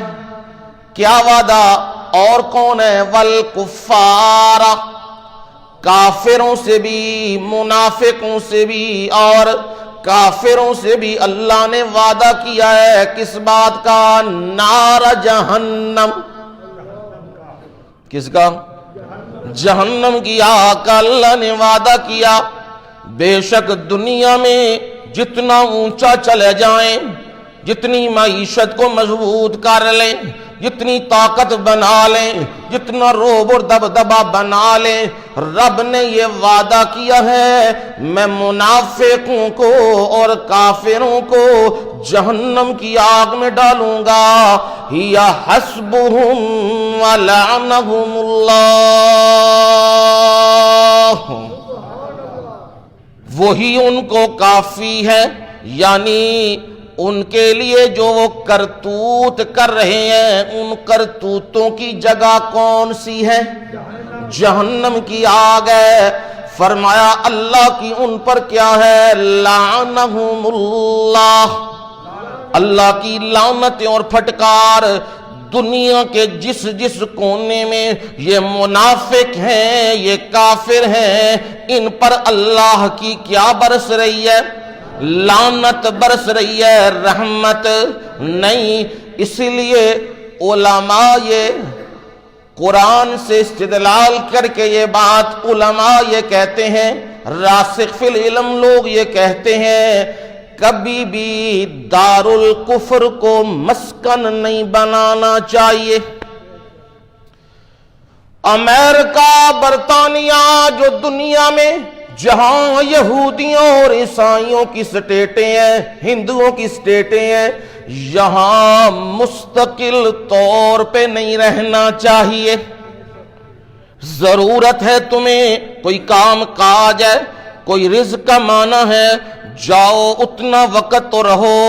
کیا وعدہ؟ اور کون ہے؟ والکفار، کافروں سے بھی، منافقوں سے بھی اور کافروں سے بھی اللہ نے وعدہ کیا ہے. کس بات کا؟ نار جہنم. کس کا؟ جہنم کی آگ کا اللہ نے وعدہ کیا. بے شک دنیا میں جتنا اونچا چلے جائیں، جتنی معیشت کو مضبوط کر لیں، جتنی طاقت بنا لیں، جتنا روب اور دبدبا بنا لیں، رب نے یہ وعدہ کیا ہے میں منافقوں کو اور کافروں کو جہنم کی آگ میں ڈالوں گا. ہی حسبهم ولعنهم اللہ، وہی ان کو کافی ہے، یعنی ان کے لیے جو وہ کرتوت کر رہے ہیں، ان کرتوتوں کی جگہ کون سی ہے؟ جہنم کی آگ ہے. فرمایا اللہ کی ان پر کیا ہے؟ لعنہم اللہ، اللہ کی لعنتیں اور پھٹکار. دنیا کے جس جس کونے میں یہ منافق ہیں، یہ کافر ہیں، ان پر اللہ کی کیا برس رہی ہے؟ لعنت برس رہی ہے، رحمت نہیں. اس لیے علماء یہ قرآن سے استدلال کر کے یہ بات علماء یہ کہتے ہیں، راسخ فی العلم لوگ یہ کہتے ہیں، کبھی بھی دار الکفر کو مسکن نہیں بنانا چاہیے۔ امریکہ، برطانیہ، جو دنیا میں جہاں یہودیوں اور عیسائیوں کی سٹیٹیں ہیں، ہندوؤں کی سٹیٹیں ہیں، یہاں مستقل طور پہ نہیں رہنا چاہیے۔ ضرورت ہے تمہیں، کوئی کام کاج ہے، کوئی رزق کمانا ہے، جاؤ اتنا وقت تو رہو،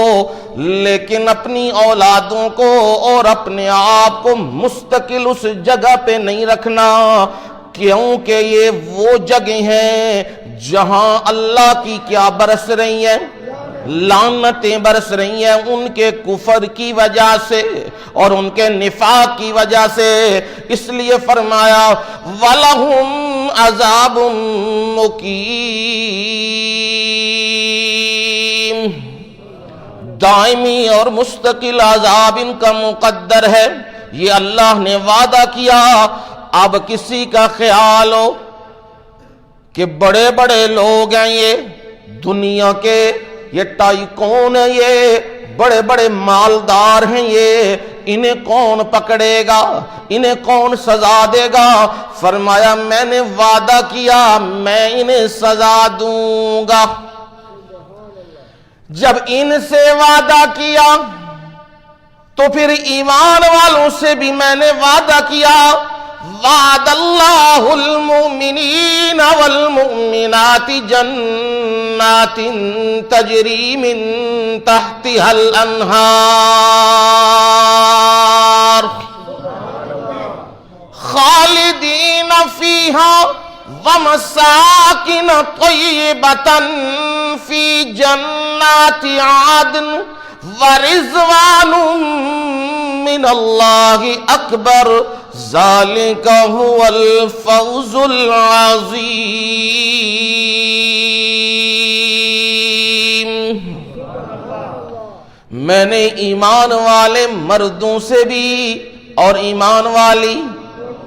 لیکن اپنی اولادوں کو اور اپنے آپ کو مستقل اس جگہ پہ نہیں رکھنا، کیونکہ یہ وہ جگہ ہیں جہاں اللہ کی کیا برس رہی ہیں، لعنتیں برس رہی ہیں ان کے کفر کی وجہ سے اور ان کے نفاق کی وجہ سے۔ اس لیے فرمایا وَلَهُمْ عَذَابٌ مُقِيمٌ، دائمی اور مستقل عذاب ان کا مقدر ہے، یہ اللہ نے وعدہ کیا۔ اب کسی کا خیال ہو کہ بڑے بڑے لوگ ہیں یہ دنیا کے، یہ ٹائکون ہیں، یہ بڑے بڑے مالدار ہیں، یہ انہیں کون پکڑے گا، انہیں کون سزا دے گا؟ فرمایا میں نے وعدہ کیا میں انہیں سزا دوں گا۔ جب ان سے وعدہ کیا تو پھر ایمان والوں سے بھی میں نے وعدہ کیا، وعد اللہ المؤمنین والمؤمنات جنات تجری من تحتها الانہار خالدین فیہا ومساکن طیبۃ فی جنات عدن ورضوان من اللہ اکبر ذالک هو الفوز العظیم۔ میں نے ایمان والے مردوں سے بھی اور ایمان والی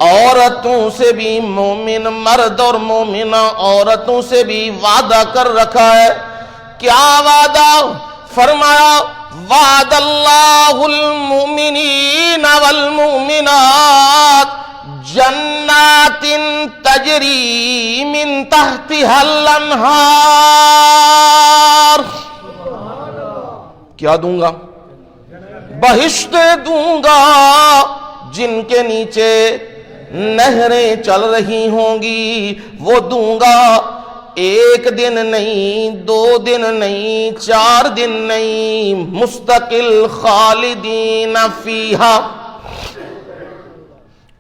عورتوں سے بھی، مومن مرد اور مومنہ عورتوں سے بھی وعدہ کر رکھا ہے۔ کیا وعدہ؟ فرمایا وعد اللہ المؤمنین والمؤمنات جنات تجری من تحتها الانہار۔ کیا دوں گا؟ بہشت دوں گا جن کے نیچے نہریں چل رہی ہوں گی، وہ دوں گا۔ ایک دن نہیں، 2 دن نہیں، 4 دن نہیں، مستقل خالدین فیہا،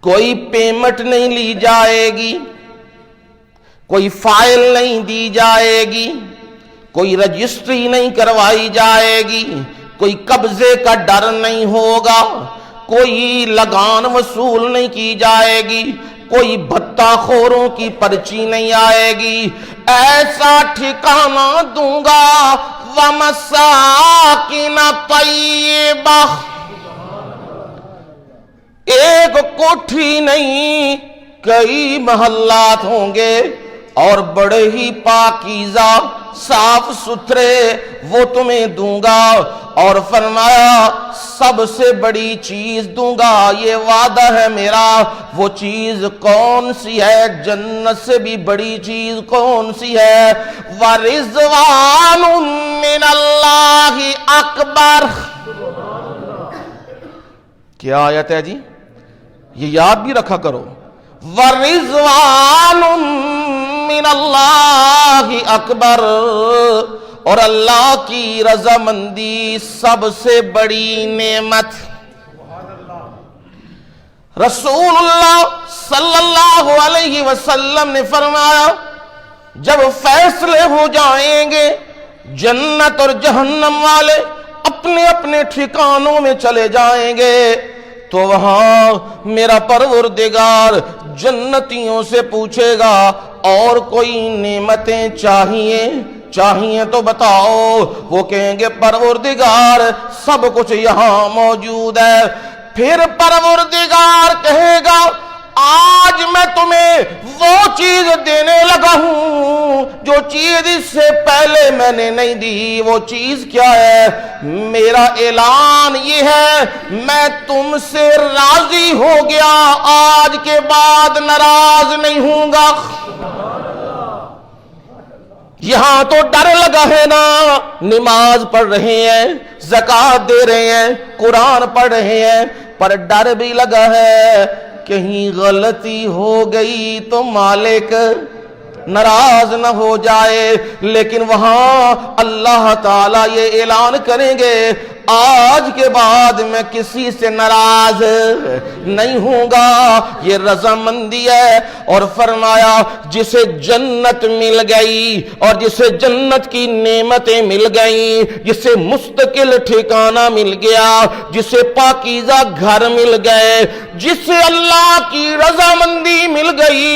کوئی پیمنٹ نہیں لی جائے گی، کوئی فائل نہیں دی جائے گی، کوئی رجسٹری نہیں کروائی جائے گی، کوئی قبضے کا ڈر نہیں ہوگا، کوئی لگان وصول نہیں کی جائے گی، کوئی بھتہ خوروں کی پرچی نہیں آئے گی۔ ایسا ٹھکانہ دوں گا وَمَسَاكِنَ طَيِّبَةً، ایک کوٹھی نہیں کئی محلات ہوں گے اور بڑے ہی پاکیزہ صاف ستھرے، وہ تمہیں دوں گا۔ اور فرمایا سب سے بڑی چیز دوں گا، یہ وعدہ ہے میرا۔ وہ چیز کون سی ہے؟ جنت سے بھی بڑی چیز کون سی ہے؟ وَرِضْوَانٌ مِّنَ اللَّهِ اکبر۔ کیا آیت ہے جی؟ یہ یاد بھی رکھا کرو، وَرِضْوَانٌ مِّنَ اللَّهِ اکبر، اور اللہ کی رضامندی سب سے بڑی نعمت۔ رسول اللہ صلی اللہ علیہ وسلم نے فرمایا جب فیصلے ہو جائیں گے، جنت اور جہنم والے اپنے اپنے ٹھکانوں میں چلے جائیں گے، تو وہاں میرا پروردگار جنتیوں سے پوچھے گا اور کوئی نعمتیں چاہیے تو بتاؤ۔ وہ کہیں گے پروردگار سب کچھ یہاں موجود ہے۔ پھر پروردگار کہے گا آج میں تمہیں وہ چیز دینے لگا ہوں جو چیز اس سے پہلے میں نے نہیں دی. وہ چیز کیا ہے؟ میرا اعلان یہ ہے میں تم سے راضی ہو گیا, آج کے بعد ناراض نہیں ہوں گا. یہاں تو ڈر لگا ہے نا, نماز پڑھ رہے ہیں, زکوٰۃ دے رہے ہیں, قرآن پڑھ رہے ہیں, پر ڈر بھی لگا ہے کہیں غلطی ہو گئی تو مالک ناراض نہ ہو جائے. لیکن وہاں اللہ تعالیٰ یہ اعلان کریں گے آج کے بعد میں کسی سے ناراض نہیں ہوں گا. یہ رضامندی ہے. اور فرمایا جسے جنت مل گئی اور جسے جنت کی نعمتیں مل گئیں, جسے مستقل ٹھکانہ مل گیا, جسے پاکیزہ گھر مل گئے, جسے اللہ کی رضامندی مل گئی,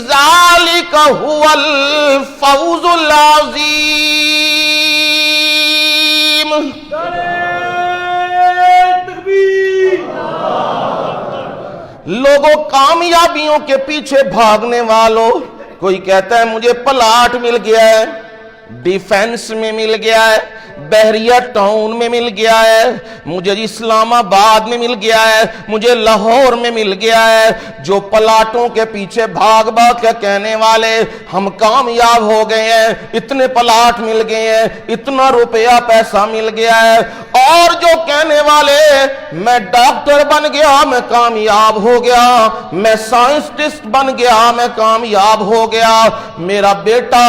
ذالک هو الفوز العظیم. لوگوں کامیابیوں کے پیچھے بھاگنے والوں, کوئی کہتا ہے مجھے پلاٹ مل گیا ہے, ڈیفنس میں مل گیا ہے, بحریہ ٹاؤن میں مل گیا ہے, مجھے اسلام آباد میں مل گیا ہے, مجھے لاہور میں مل گیا ہے. جو پلاٹوں کے پیچھے بھاگ بھاگ کے کہنے والے ہم کامیاب ہو گئے ہیں, اتنے پلاٹ مل گئے ہیں, اتنا روپیہ پیسہ مل گیا ہے, اور جو کہنے والے میں ڈاکٹر بن گیا میں کامیاب ہو گیا, میں سائنسٹسٹ بن گیا میں کامیاب ہو گیا, میرا بیٹا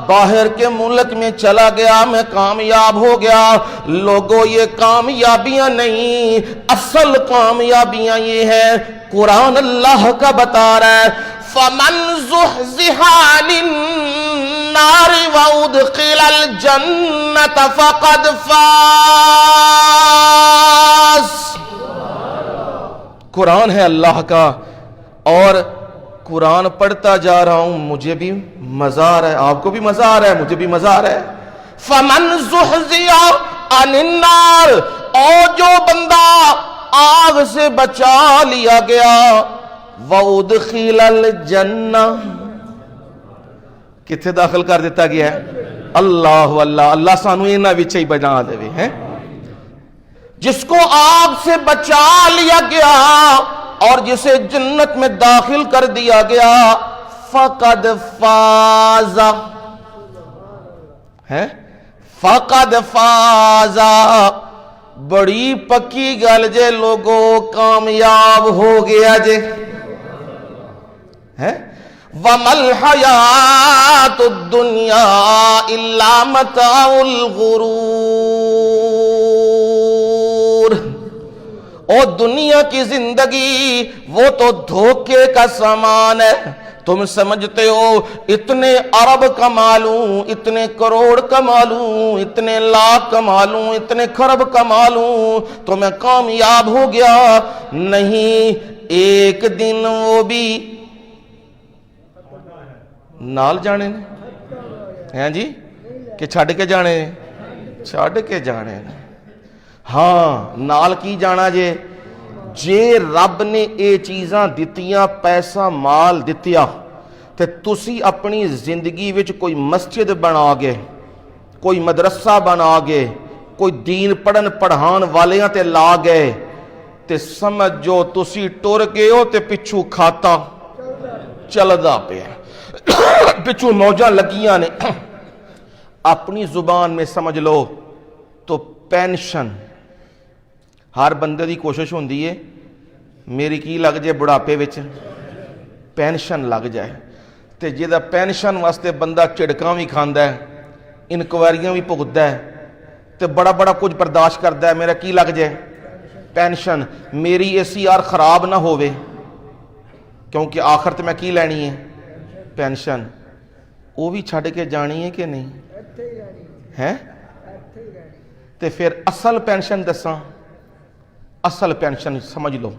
باہر کے ملک میں چلا گیا میں کامیاب ہو گیا. لوگوں یہ کامیابیاں نہیں, اصل کامیابیاں یہ ہیں. قرآن اللہ کا بتا رہا ہے فَمَنْ زُحْزِحَ عَنِ النَّارِ وَأُدْخِلَ الْجَنَّةَ فَقَدْ فَازَ. قرآن ہے اللہ کا, اور قرآن پڑھتا جا رہا ہوں, مجھے بھی مزہ آ رہا ہے, آپ کو بھی مزہ آ رہا ہے, مجھے بھی مزہ آ رہا ہے. فَمَنْ زُحْزِحَ عَنِ النَّارِ, اور جو بندہ آگ سے بچا لیا گیا, وَأُدْخِلَ الْجَنَّةَ, کتنے داخل کر دیتا گیا ہے؟ اللہ اللہ, اللہ سانو اینا وچے ہی بنا دے ہیں. جس کو آگ سے بچا لیا گیا اور جسے جنت میں داخل کر دیا گیا, فَقَدْ فَازَ ہے, فَقَدْ فَازَ. بڑی پکی گل جے لوگوں, کامیاب ہو گیا جے ہے. وَمَا الْحَيَاةُ الدُّنْيَا إِلَّا مَتَاعُ الْغُرُورِ. اور دنیا کی زندگی وہ تو دھوکے کا سامان ہے. تم سمجھتے ہو اتنے ارب کما لوں, اتنے کروڑ کما لوں, اتنے لاکھ کما لوں, اتنے خرب کما لوں تو میں کامیاب ہو گیا. نہیں, ایک دن وہ بھی نال جانے ہیں جی, کہ چھڑ کے جانے, چھڑ کے جانے. ہاں, نال کی جانا جے رب نے اے چیزاں دتیاں, پیسہ مال دتیا, تے تسی اپنی زندگی وچ کوئی مسجد بنا گے, کوئی مدرسہ بنا گے, کوئی دین پڑھن پڑھان والیاں تے لا گئے, تے سمجھو تسی ٹر گئے ہو تے پچھو کھاتا چلدا پہ, پچھو موجاں لگیاں نے. اپنی زبان میں سمجھ لو تو پینشن ہر بندے دی کوشش ہوندی ہے میری کی لگ جائے بڑھاپے وچ پینشن لگ جائے, تے جیدہ پینشن واسطے بندہ چڑکاں بھی کھاندا ہے, انکوائریاں بھی بھگتدا ہے, تے بڑا بڑا کچھ برداشت کردا ہے, میرا کی لگ جائے پینشن, میری ACR خراب نہ ہوئے, کیونکہ آخر تے میں کی لینی ہے پینشن. وہ بھی چھڑ کے جانی ہے کہ نہیں ہے؟ تے پھر اصل پینشن دساں, اصل پینشن سمجھ لو,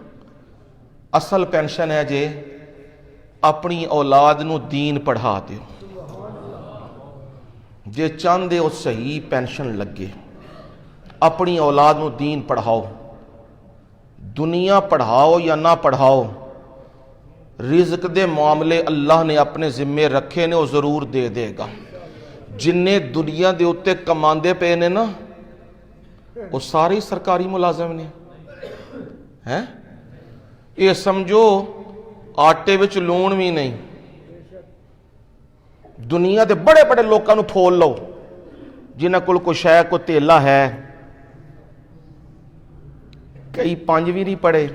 اصل پینشن ہے جے اپنی اولاد نو دین پڑھا دیو, جے چاندے ہو صحیح پینشن لگے, اپنی اولاد نو دین پڑھاؤ, دنیا پڑھاؤ یا نہ پڑھاؤ, رزق دے معاملے اللہ نے اپنے ذمے رکھے نے، وہ ضرور دے دے گا۔ جنہیں دنیا دے اتے کماندے پے نے نا، وہ سارے سرکاری ملازم نے ہیں۔ یہ سمجھو آٹے وچ لون بھی نہیں۔ دنیا دے بڑے بڑے لوکاں نو تھول لو جنہاں کول کوئی شے کو تیلا ہے، کئی 5ویں نہیں پڑھے،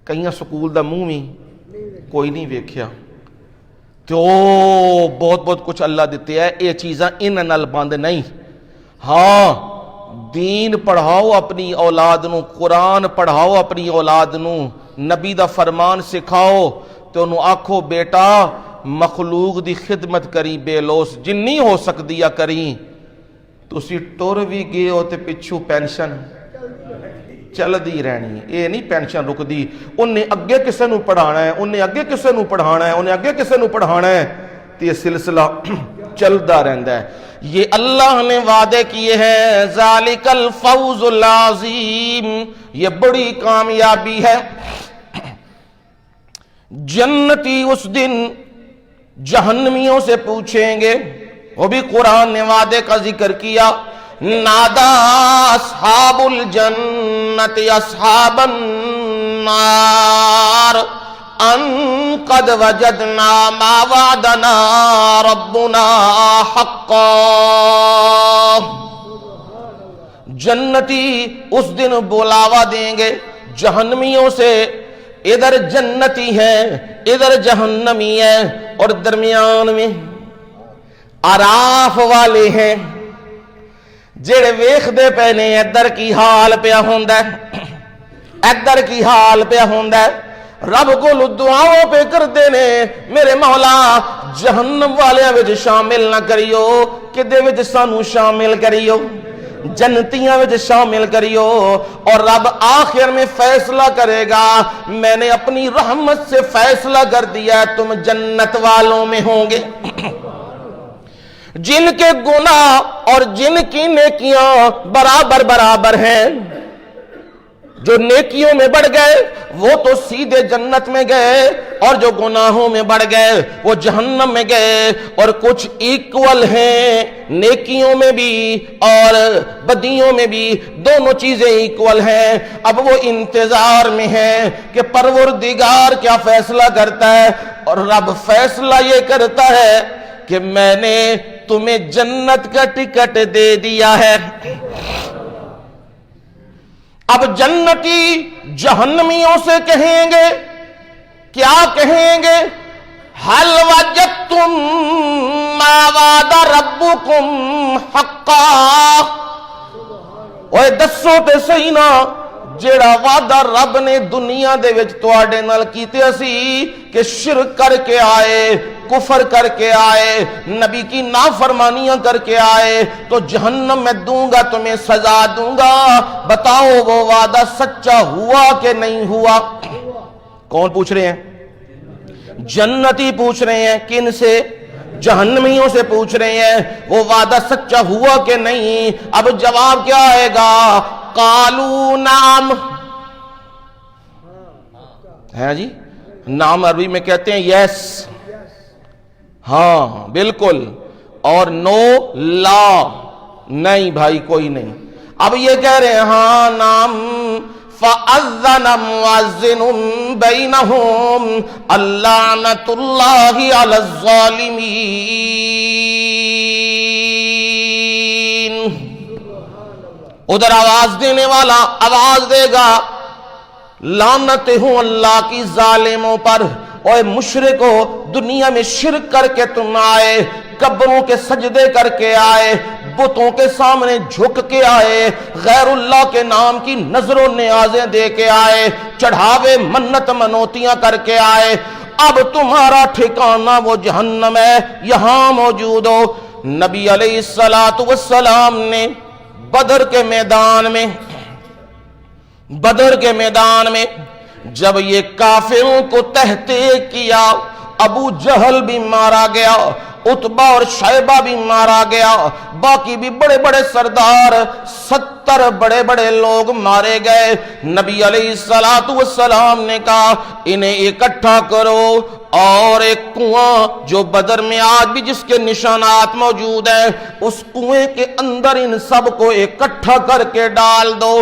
کئیاں سکول دا منہ بھی کوئی نہیں ویکھیا، تو بہت بہت کچھ اللہ دیتے ہے۔ یہ چیزاں انہاں نال بند نہیں۔ ہاں دین پڑھاؤ اپنی اولاد نو، قرآن پڑھاؤ اپنی اولاد نو، نبی دا فرمان سکھاؤ، تو انہوں آکھو بیٹا مخلوق دی خدمت کری بے لوس جنی ہو سکتی ہے کری۔ تسی ٹر بھی گئے ہو تے پچھو پینشن چل دی رہنی، اے نہیں پینشن رک دی۔ انہیں اگے کسے نو پڑھانا ہے، انہیں اگے کسے نو پڑھانا ہے، انہیں اگے کسے نو پڑھانا ہے، تو یہ سلسلہ چلتا رہتا ہے۔ یہ اللہ نے وعدے کیے ہیں، ذالک الفوز العظیم، یہ بڑی کامیابی ہے۔ جنتی اس دن جہنمیوں سے پوچھیں گے، وہ بھی قرآن نے وعدے کا ذکر کیا، نادا اصحاب الجنت اصحاب النار ان قد وجدنا ما وعدنا ربنا حقا۔ جنتی اس دن بلاوا دیں گے جہنمیوں سے، ادھر جنتی ہے ادھر جہنمی ہے، اور درمیان میں عراف والے ہیں جڑے ویخ دے پہنے ادھر کی حال پیا ہوندا ہے، ادھر کی حال پیا ہوندا ہے، رب کو دعاؤں پہ کر دینے، میرے مولا جہنم والے وچ شامل نہ کریو، کدے وچ سانو شامل کریو، جنتیاں وچ شامل کریو، اور رب آخر میں فیصلہ کرے گا، میں نے اپنی رحمت سے فیصلہ کر دیا تم جنت والوں میں ہوں گے۔ جن کے گناہ اور جن کی نیکیاں برابر برابر ہیں، جو نیکیوں میں بڑھ گئے وہ تو سیدھے جنت میں گئے، اور جو گناہوں میں بڑھ گئے وہ جہنم میں گئے، اور کچھ ایکول ہیں نیکیوں میں بھی اور بدیوں میں بھی، دونوں چیزیں ایکول ہیں۔ اب وہ انتظار میں ہیں کہ پروردگار کیا فیصلہ کرتا ہے، اور رب فیصلہ یہ کرتا ہے کہ میں نے تمہیں جنت کا ٹکٹ دے دیا ہے۔ اب جنتی جہنمیوں سے کہیں گے، کیا کہیں گے؟ حل وجدتم ما وعد ربکم حقا، اوے دسو تے صحیح نا جیڑا وعدہ رب نے دنیا دے وچ تواڈے نال کیتے اسی کہ شرک کر کے آئے، کفر کر کے آئے، نبی کی نافرمانیاں کر کے آئے تو جہنم میں دوں گا، تمہیں سزا دوں گا، بتاؤ وہ وعدہ سچا ہوا کہ نہیں ہوا؟ کون پوچھ رہے ہیں؟ جنتی پوچھ رہے ہیں۔ کن سے؟ جہنمیوں سے پوچھ رہے ہیں وہ وعدہ سچا ہوا کہ نہیں۔ اب جواب کیا آئے گا؟ قالو نام ہے جی، نام عربی میں کہتے ہیں یس، ہاں بالکل، اور نو لا نہیں بھائی کوئی نہیں۔ اب یہ کہہ رہے ہیں ہاں نام، فَأَذَّنَ مُؤَذِّنٌ بَيْنَهُمْ اللَّعْنَةُ اللَّهِ عَلَى الظَّالِمِينَ۔ ادھر آواز دینے والا آواز دے گا، لعنت ہوں اللہ کی ظالموں پر۔ اوے مشرکو، دنیا میں شرک کر کے تم آئے، قبروں کے سجدے کر کے آئے، بتوں کے سامنے جھک کے آئے، غیر اللہ کے نام کی نظر و نیازیں دے کے آئے، چڑھاوے منت منوتیاں کر کے آئے۔ اب تمہارا ٹھکانہ وہ جہنم ہے، یہاں موجود ہو۔ نبی علیہ السلام نے بدر کے میدان میں جب یہ کافروں کو تحقیق کیا، ابو جہل بھی مارا گیا، عتبہ اور شیبہ بھی مارا گیا، باقی بھی بڑے بڑے سردار 70 بڑے بڑے لوگ مارے گئے۔ نبی علیہ السلام نے کہا انہیں اکٹھا کرو، اور ایک کنواں جو بدر میں آج بھی جس کے نشانات موجود ہیں، اس کنویں کے اندر ان سب کو اکٹھا کر کے ڈال دو،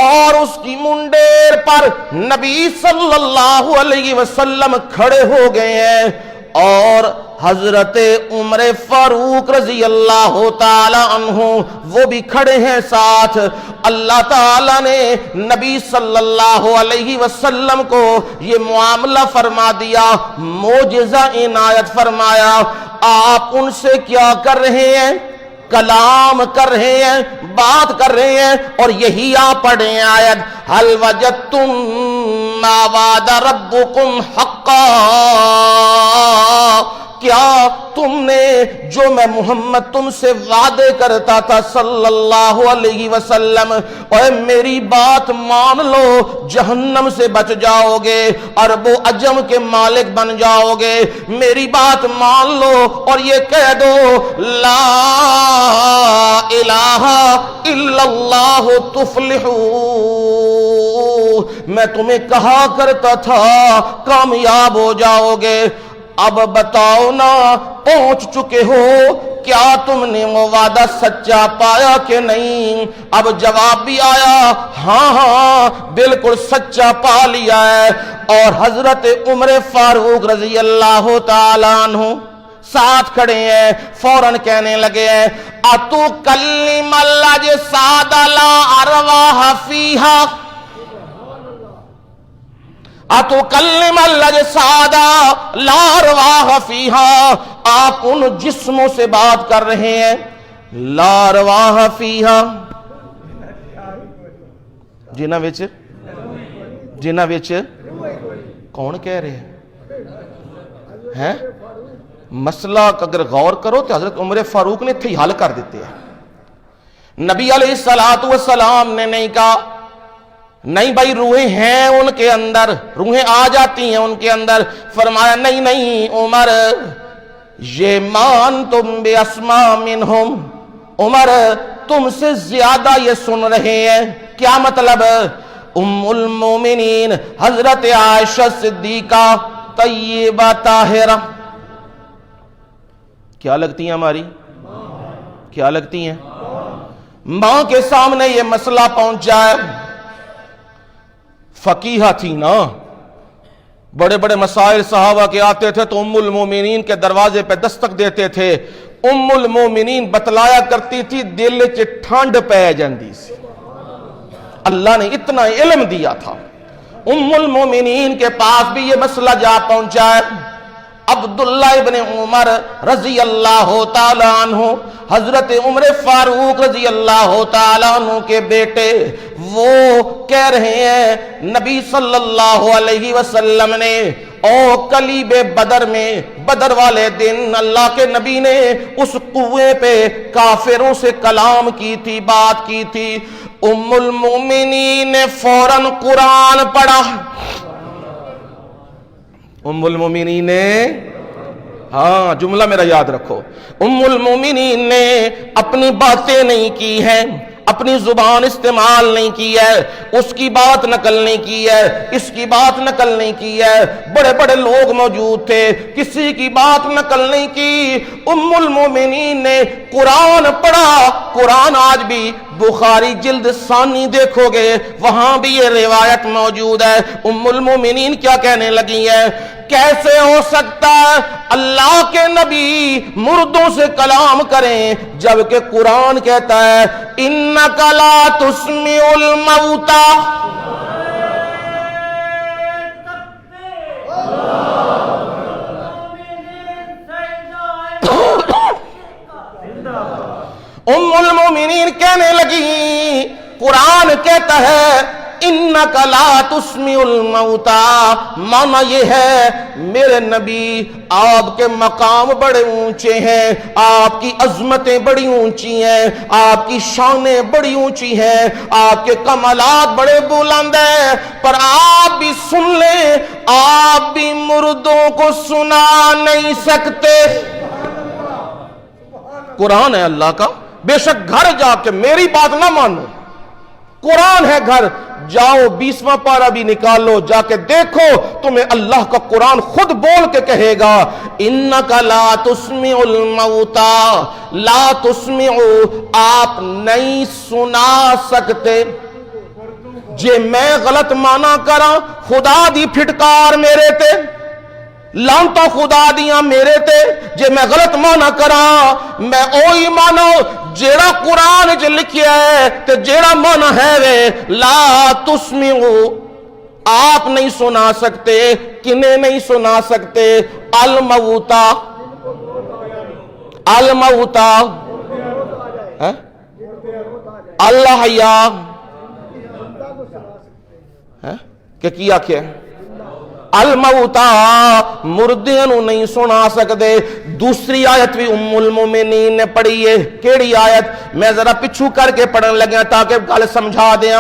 اور اس کی منڈیر پر نبی صلی اللہ علیہ وسلم کھڑے ہو گئے ہیں، اور حضرت عمر فاروق رضی اللہ تعالی عنہ وہ بھی کھڑے ہیں ساتھ۔ اللہ تعالیٰ نے نبی صلی اللہ علیہ وسلم کو یہ معاملہ فرما دیا، معجزہ عنایت فرمایا۔ آپ ان سے کیا کر رہے ہیں؟ کلام کر رہے ہیں، بات کر رہے ہیں، اور یہی آپ پڑھیں آیت حل وجدتم ما وعد ربکم حقا، کیا تم نے جو میں محمد تم سے وعدے کرتا تھا صلی اللہ علیہ وسلم، اور میری بات مان لو جہنم سے بچ جاؤ گے، عرب و عجم کے مالک بن جاؤ گے، میری بات مان لو اور یہ کہہ دو لا الہ الا اللہ تفلحو، میں تمہیں کہا کرتا تھا کامیاب ہو جاؤ گے۔ اب بتاؤ نا، پہنچ چکے ہو، کیا تم نے وہ وعدہ سچا پایا کہ نہیں؟ اب جواب بھی آیا ہاں ہاں بالکل سچا پا لیا ہے۔ اور حضرت عمر فاروق رضی اللہ تعالیٰ عنہ ساتھ کھڑے ہیں، فوراً کہنے لگے ہیں اتو کلم الاجساد لا ارواح فیہا، اتکلم الاجساد لا ارواح فیہا، آپ ان جسموں سے بات کر رہے ہیں لا ارواح فیہا، جنہ وچ کون کہہ رہے ہیں؟ مسئلہ اگر غور کرو تو حضرت عمر فاروق نے تھے حل کر دیتے ہیں۔ نبی علیہ السلام نے نہیں کہا نہیں بھائی روحیں ہیں ان کے اندر، روحیں آ جاتی ہیں ان کے اندر، فرمایا نہیں نہیں عمر یہ مان تم بے اسما منہم، عمر تم سے زیادہ یہ سن رہے ہیں۔ کیا مطلب؟ ام المومنین حضرت عائشہ صدیقہ طیبہ طاہرہ کیا لگتی ہیں ہماری؟ کیا لگتی ہیں؟ ماں کے سامنے یہ مسئلہ پہنچ جائے، فقیہ تھی نا، بڑے بڑے مسائل صحابہ کے آتے تھے تو ام المومنین کے دروازے پہ دستک دیتے تھے، ام المومنین بتلایا کرتی تھی دل چ ٹھنڈ پہ جاندی سی، اللہ نے اتنا علم دیا تھا۔ ام المومنین کے پاس بھی یہ مسئلہ جا پہنچا ہے۔ عبداللہ ابن عمر رضی اللہ تعالیٰ عنہ، حضرت عمر فاروق رضی اللہ تعالیٰ عنہ کے بیٹے، وہ کہہ رہے ہیں نبی صلی اللہ علیہ وسلم نے او کلیب بدر میں، بدر والے دن اللہ کے نبی نے اس کنویں پہ کافروں سے کلام کی تھی، بات کی تھی۔ ام المومنین نے فوراً قرآن پڑھا، ام المومنین نے، ہاں جملہ میرا یاد رکھو، ام المومنین نے اپنی باتیں نہیں کی ہیں، اپنی زبان استعمال نہیں کی ہے، اس کی بات نقل نہیں کی ہے، اس کی بات نقل نہیں کی ہے، بڑے بڑے لوگ موجود تھے، کسی کی بات نقل نہیں کی۔ ام المومنین نے قرآن پڑھا، قرآن آج بھی بخاری جلد ثانی دیکھو گے وہاں بھی یہ روایت موجود ہے۔ ام المومنین کیا کہنے لگی ہے؟ کیسے ہو سکتا ہے اللہ کے نبی مردوں سے کلام کریں جبکہ قرآن کہتا ہے انک لا تسمع الموتى، ام المومنین کہنے لگی قرآن کہتا ہے انک لا تسمع الموتى، مانا یہ ہے میرے نبی آپ کے مقام بڑے اونچے ہیں، آپ کی عظمتیں بڑی اونچی ہیں، آپ کی شانیں بڑی اونچی ہیں، آپ کے کمالات بڑے بلند ہیں، پر آپ بھی سن لیں آپ بھی مردوں کو سنا نہیں سکتے۔ قرآن ہے اللہ کا. بے شک گھر جا کے میری بات نہ مانو, قرآن ہے گھر. جاؤ 20واں پارہ بھی نکالو, جا کے دیکھو تمہیں اللہ کا قرآن خود بول کے کہے گا انک لا تسمع الموتى, لا تسمع, آپ نہیں سنا سکتے. جے میں غلط مانا کراں خدا دی پھٹکار میرے تے, لانتا خدا دیاں میرے تے. جے میں غلط مانا کراں میں اوہی مانو جیڑا قرآن جو لکھیا ہے تے جیڑا مانا ہے وے لا تسمعو, آپ نہیں سنا سکتے. کنے نہیں سنا سکتے؟ الموتا, الموتا, الحیا, کہ کیا کیا الموتا, مردیاں نو نہیں سنا سکتے. دوسری آیت بھی ام المومنین نے پڑھی ہے. کیڑی آیت؟ میں ذرا پچھو کر کے پڑھن لگا تاکہ گل سمجھا دیا.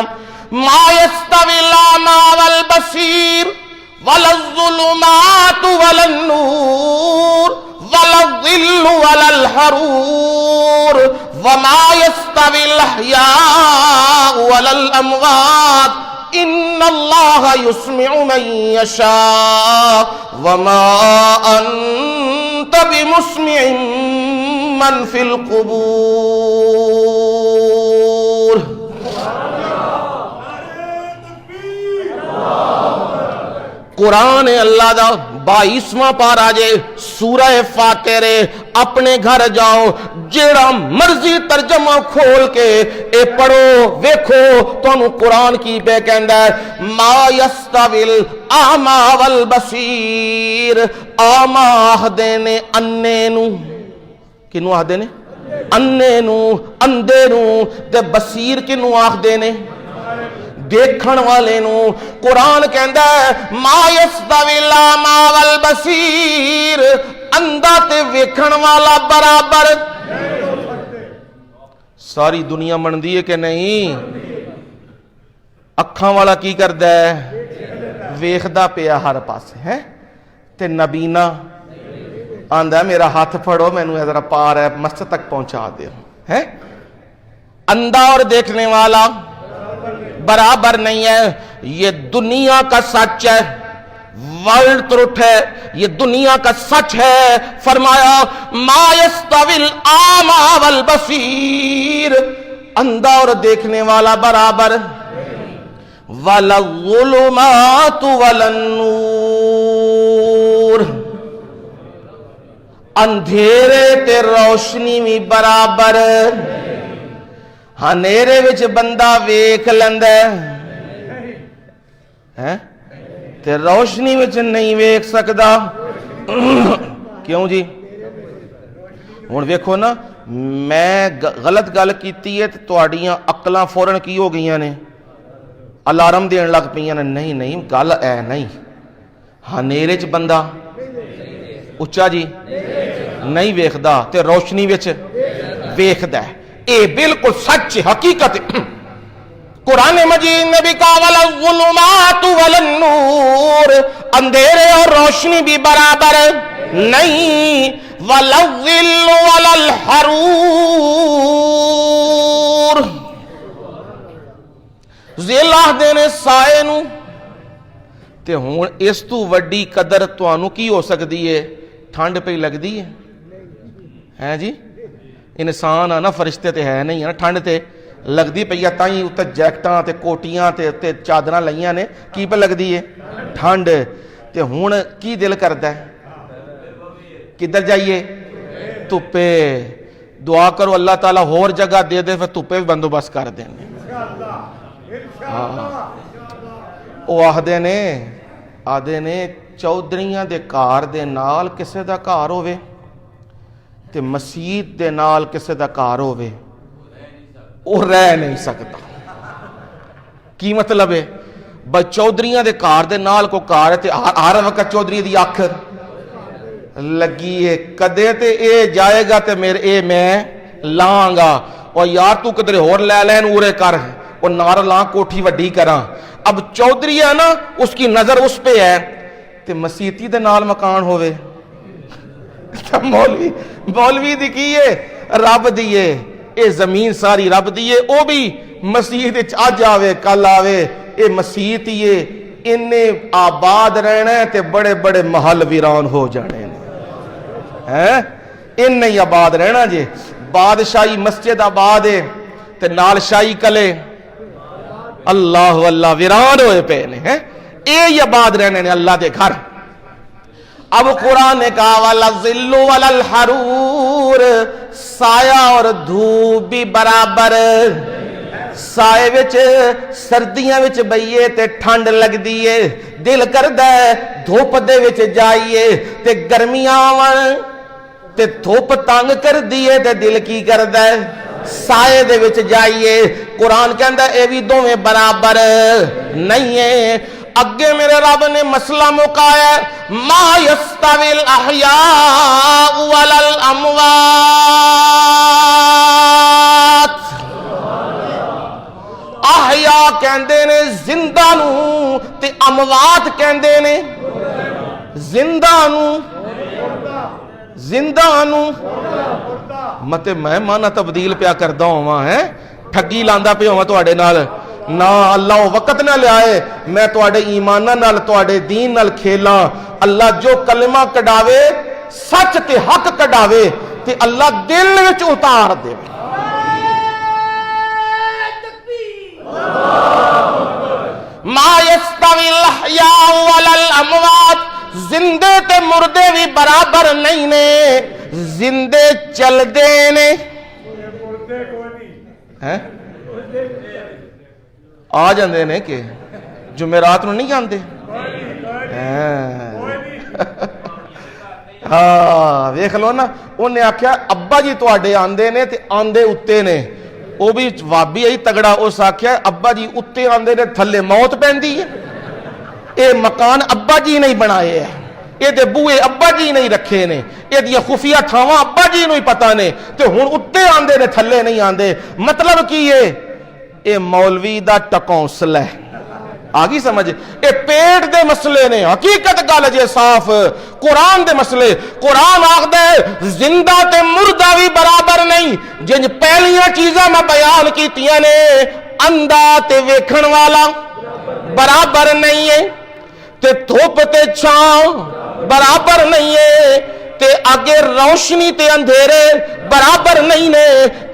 ما یستوی الاعمی والبصیر ولا الظلمات ولا النور ولا الظل ولا الحرور وما یستوی الاحیاء ولا الاموات ان اللہ یسمع من یشاء وما انت بمسمع من فی القبور. قرآن اللہ دا 22واں پارہ جے سورہ فاتر. اپنے گھر جاؤ جیڑا مرضی ترجمہ کھول کے اے پڑھو ویکھو تانوں قرآن کی پہ کہندا ہے ما یستوی الاعمی والبصیر. اعمی آخدے نے انے نو, کنوں آخدے نے؟ انے نو, اندھے نو. تے بصیر کنوں آخدے نے؟ دیکھن والے نو. قرآن کہندا ہے ما یستوی الاعمی والبصیر, اندھا تے ویکھن والا برابر. ساری دنیا مندی ہے کہ نہیں؟ اکھاں والا کی کردا ہے؟ ویکھدا پیا ہر پاسے ہے. تے نبینا آندا میرا ہاتھ پھڑو مینوں ذرا پار ہے مسجد تک پہنچا دے ہے. اندھا اور دیکھنے والا برابر نہیں ہے. یہ دنیا کا سچ ہے, ورلڈ ٹروتھ ہے, یہ دنیا کا سچ ہے. فرمایا ما یستوی الاعمی والبصیر, اندھا اور دیکھنے والا برابر. ولا الظلمات ولا النور, اندھیرے تے روشنی بھی برابر. ہنیرے وچ بندہ ویکھ لیندا ہے تے روشنی وچ نہیں ویکھ سکدا. کیوں جی؟ ہن ویکھو نا, میں غلط گل کیتی ہے تے تہاڈیاں عقلاں فوراً کی ہو گئیاں نے, الارم دین لگ پیاں نے. نہیں نہیں, گل اے نہیں. ہنیرے چ بندہ اچا جی نہیں ویکھدا تے روشنی وچ ویکھدا ہے. اے بالکل سچ حقیقت. قرآن مجید میں بھی کہا ولا الظلمات ولا النور, اندھیرے اور روشنی بھی برابر نہیں. ولا الظل ولا الحرور, ذل آخدے نے سائے نو. تے ہن اس تو وڈی قدر تانوں کی ہو سکدی ہے؟ ٹھنڈ پہ لگدی ہے جی؟ انسان آ نا, فرشتے تے ہے نہیں ہے نا. ٹھنڈ تے لگدی پئی ہے, تائیں اتنے جیکٹاں تے کوٹیاں تے چادراں لائیاں نے. کی پہ لگدی ہے؟ ٹھنڈ. تے ہن کی دل کردا ہے کدھر جائیے؟ تپے. دعا کرو اللہ تعالیٰ ہور جگہ دے دے, پھر تپے بھی بندوبست کر دیں. او آہدے نے چودھریاں دے کار دے نال کسے دا کار ہووے تے مسجد دے نال کسے دا کار ہووے, او رہ نہیں سکتا. کی مطلب ہے؟ بس چودھریاں دے کار دے نال کو کار ہے تے ہر وقت چودھری دی اکھ لگی ہے. کدے تے اے جائے گا تے میرے اے میں لاں گا, اور یار تو کدھر ہور لے لین اورے کر, اور نار لاں کوٹھی وڈی کراں. اب چودھری ہے نا, اس کی نظر اس پہ ہے تے مسیتی دے نال مکان ہوئے. مولوی دی کی ہے رب دیے اے زمین ساری رب دیے او بھی مسجد اج آوے کل آوے اے مسجد ہی انہیں آباد رہنا ہے تے بڑے بڑے محل ویران ہو جانے ہیں انہیں ہی آباد رہنا جے بادشاہی مسجد آباد ہے تے نال شاہی کلے اللہ اللہ ویران ہوئے پے نے ہیں اے ہی آباد رہنے نے اللہ دے گھر اب قرآن نے کہا وَلَظِلُّ وَلَلْحَرُورِ سایہ اور دھوپ بھی برابر سائے وچ سردیاں وچ بئیے تے ٹھنڈ لگ دیئے دل کردہ دھوپ دے وچ جائیے تے گرمیاں آون تے دھوپ تانگ کر دیئے تے دل کی کردہ سائے دے وچ جائیے قرآن کہندہ اے بھی دو میں برابر نہیں ہے اگے میرے رب نے مسئلہ مکایا ما یستوی الاحیاء والاموات احیاء کہندے نے زندہ نو تے اموات کہندے نے زندہ نو متے میں مانا تبدیل پیا کردہ ہوں ہے ٹھگی لاندہ پہ ہوں توڑے نال نا اللہ وقت نہ لے آئے میں توڑے ایمانہ نال توڑے دین نال کھیلا اللہ جو کلمہ کڑاوے سچ تے حق کڑاوے تے اللہ دل وچ اتار دے ما یستوی الاحیاء والاموات زندے تے مردے بھی برابر نہیں نے زندے چل دے نے آ جاندے نے کہ جمعرات نو نہیں جاندے ہاں ویکھ لو نا انہیں آکھیا ابا جی تواڈے آندے نے تے آندے اتے نے وہ بھی وابی آئی تگڑا اس آکھیا ابا جی اتے آندے نے تھلے موت پیندی ہے اے مکان ابا جی نہیں بنائے ہیں اے دے بوئے ابا جی نہیں رکھے نے اے دیا خفیہ تھاواں ابا جی نہیں پتہ نے تے ہن اتے آندے نے تھلے نہیں آندے مطلب کی اے مولوی دا ٹکونسل ہے آگی سمجھ اے پیٹ دے مسئلے نے حقیقت گل جے صاف قرآن دے مسئلے قرآن آخ دے زندہ تے مردہ بھی برابر نہیں جن پہلیاں چیزاں میں بیان کیتیاں نے اندھا تے ویکھن والا برابر نہیں ہے تے دھوپ تے چھاؤں برابر نہیں ہے تے آگے روشنی تے اندھیرے برابر نہیں نے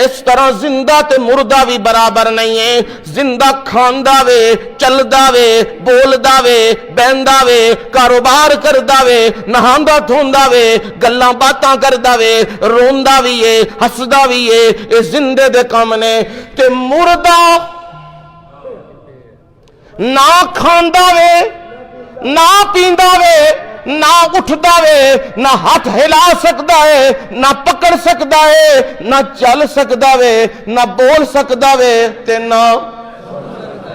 اس طرح زندہ تے مردہ بھی برابر نہیں ہے زندہ کھاندا وے چلدا وے بولدا وے بیندا وے کاروبار کردا وے نہاندا دھوندا وے گلاں باتاں کردا وے روندا وی ہے ہسدا وی ہے اے زندے دے کام نے تے مردہ نہ کھاندا وے نہ پیندا وے نہ اٹھدا وے نہ ہاتھ ہلا سکدا ہے نہ پکڑ سکدا ہے نہ چل سکدا وے نہ بول سکدا وے تے نہ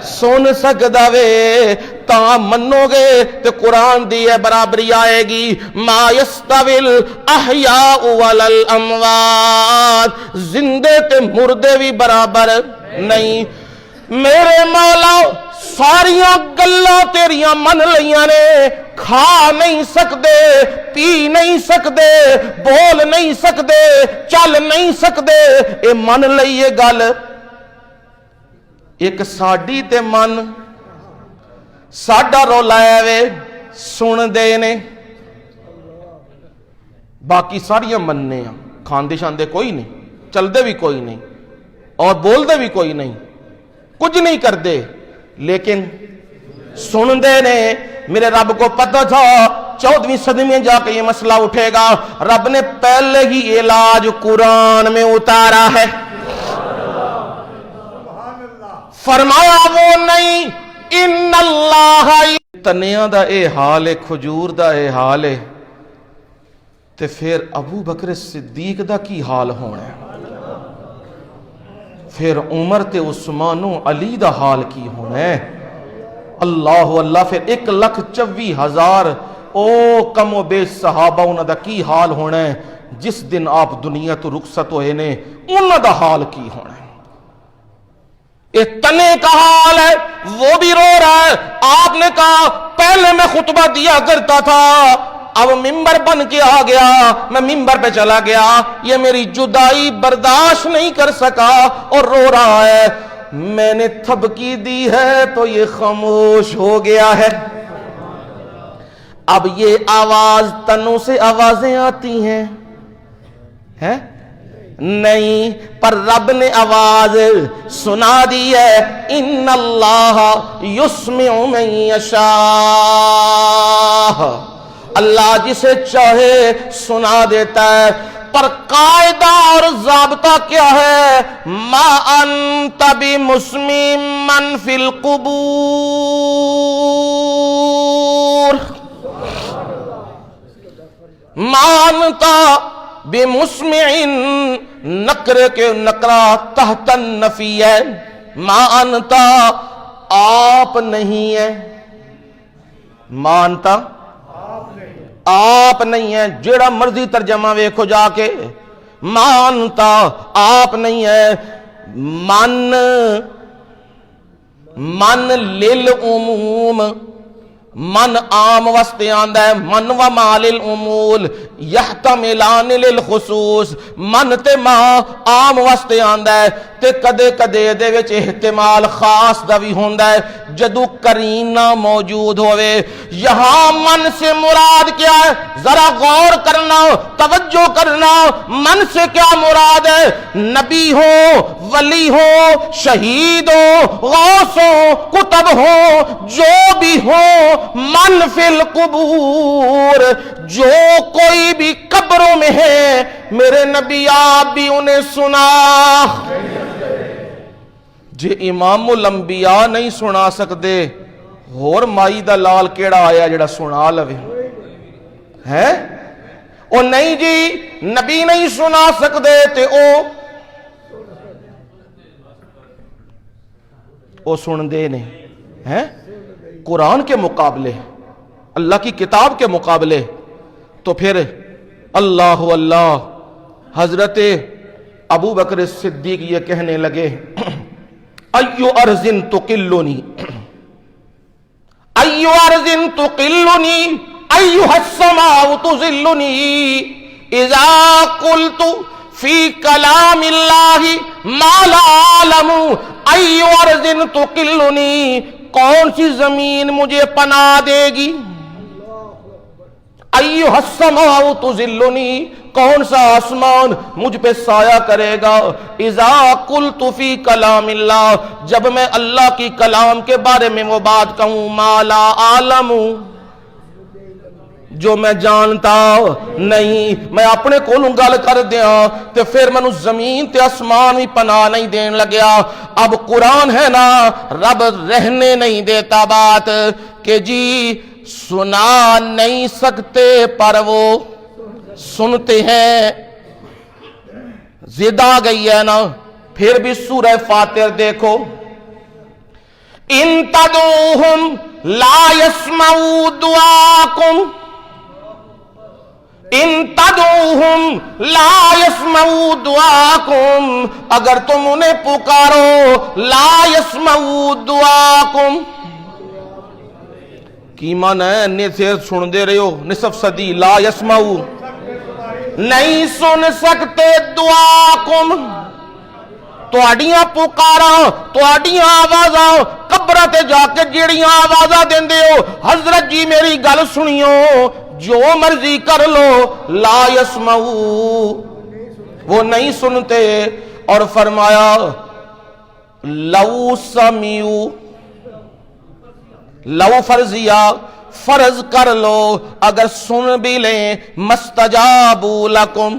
سن سکدا وے تا منو گے تے قرآن دی ہے برابری آئے گی ما یستوی الاحیاء والاموات زندے تے مردے بھی برابر نہیں میرے مولا ساریاں گلاں تیریاں من لیاں نے کھا نہیں سکدے پی نہیں سکدے بول نہیں سکدے چل نہیں سکدے اے من لئیے گل ایک ساڈی تے من ساڈا رولا وے سن دے نے باقی ساریاں مننے ہیں کھاندے شاندے کوئی نہیں چل دے بھی کوئی نہیں اور بول دے بھی کوئی نہیں کچھ نہیں کر دے لیکن سن دے نے میرے رب کو پتہ تھا 14ویں صدی میں جا کے یہ مسئلہ اٹھے گا رب نے پہلے ہی علاج قرآن میں اتارا ہے فرمایا وہ نہیں ان اللہ تنیاں دا اے حال ہے کھجور دا اے حال ہے تے پھر ابو بکر صدیق دا کی حال ہونا ہے پھر عمر تے عثمان و علی دا حال کی ہونا ہے اللہ اللہ پھر 1,24,000 او کم و بیش صحابہ انہاں دا کی حال ہونا ہے جس دن آپ دنیا تو رخصت ہوئے نے انہاں دا حال کی ہونا ہے ایک تنے کا حال ہے وہ بھی رو رہا ہے آپ نے کہا پہلے میں خطبہ دیا کرتا تھا اب ممبر بن کے آ گیا، میں ممبر پہ چلا گیا، یہ میری جدائی برداشت نہیں کر سکا اور رو رہا ہے، میں نے تھبکی دی ہے تو یہ خاموش ہو گیا ہے۔ اب یہ آواز تنوں سے آوازیں آتی ہیں نہیں، پر رب نے آواز سنا دی ہے، ان اللہ یسمع من یشاء، اللہ جسے چاہے سنا دیتا ہے۔ پر قاعدہ اور ضابطہ کیا ہے؟ ما انت بمسمع من فی القبور، ما انت بمسمع، نکرے کے نکرہ تحت النفی ہے، ما انت آپ نہیں ہے، ما انت آپ نہیں ہے، جیڑا مرضی ترجمہ ویکھو جا کے، ما انت آپ نہیں ہے، من للعموم، من عام واسطے آندا ہے، من و ما للعمول یحتملان للخصوص، من تے ما عام واسطے آندا ہے تے کدے کدے دے وچ احتمال خاص دا وی ہوندا ہے جدو قرینہ موجود ہوئے۔ یہاں من سے مراد کیا ہے؟ ذرا غور کرنا، توجہ کرنا، من سے کیا مراد ہے؟ نبی ہو، ولی ہو، شہید ہو، غوث ہو، کتب ہو، جو بھی ہو، من فی القبور، جو کوئی بھی قبروں میں ہے، میرے نبی آپ بھی انہیں سنا۔ جے امام الانبیاء نہیں سنا سکتے، اور مائی دا لال کیڑا آیا جڑا سنا لوے ہے؟ او نہیں جی، نبی نہیں سنا سکتے تے او سن دے نے ہیں قرآن کے مقابلے، اللہ کی کتاب کے مقابلے۔ تو پھر اللہ اللہ، حضرت ابو بکر صدیق یہ کہنے لگے، ایو ارض تقلنی، ایو ارض تقلنی، ایوہ السماء تظلنی، اذا قلت فی کلام اللہ ما لا عالم، ایو ارض تقلنی، کون سی زمین مجھے پناہ دے گی؟ ایوہ السماء تظلنی، کون سا آسمان مجھ پہ سایہ کرے گا؟ اذا قلت فی کلام اللہ، جب میں اللہ کی کلام کے بارے میں وہ بات کہوں، ما لا عالم، جو میں جانتا نہیں، میں اپنے کولوں گل کر دیا تے پھر منو زمین تے آسمان بھی پناہ نہیں دین لگیا۔ اب قرآن ہے نا، رب رہنے نہیں دیتا بات کہ جی سنا نہیں سکتے پر وہ سنتے ہیں، زد آ گئی ہے نا۔ پھر بھی سورہ فاتر دیکھو، ان تدعوہم لا یسمعوا دعاکم، ان تدعوہم لا یسمعوا دعاکم، اگر تم انہیں پکارو، لا یسمعوا دعاکم، کی معنی ہے؟ نصف سن دے رہے ہو، نصف صدی، لا یسمعوا، نہیں سن سکتے دعاکم، تواڈیاں پکاراں، تواڈیاں آوازاں، قبراں تے جا کے جیڑیاں آوازاں دیندے ہو، حضرت جی میری گل سنیو، جو مرضی کر لو، لا یسمعوا، وہ نہیں سنتے۔ اور فرمایا لو سمیعوا، لو فرضیہ، فرض کر لو، اگر سن بھی لیں، مستجابوا لکم،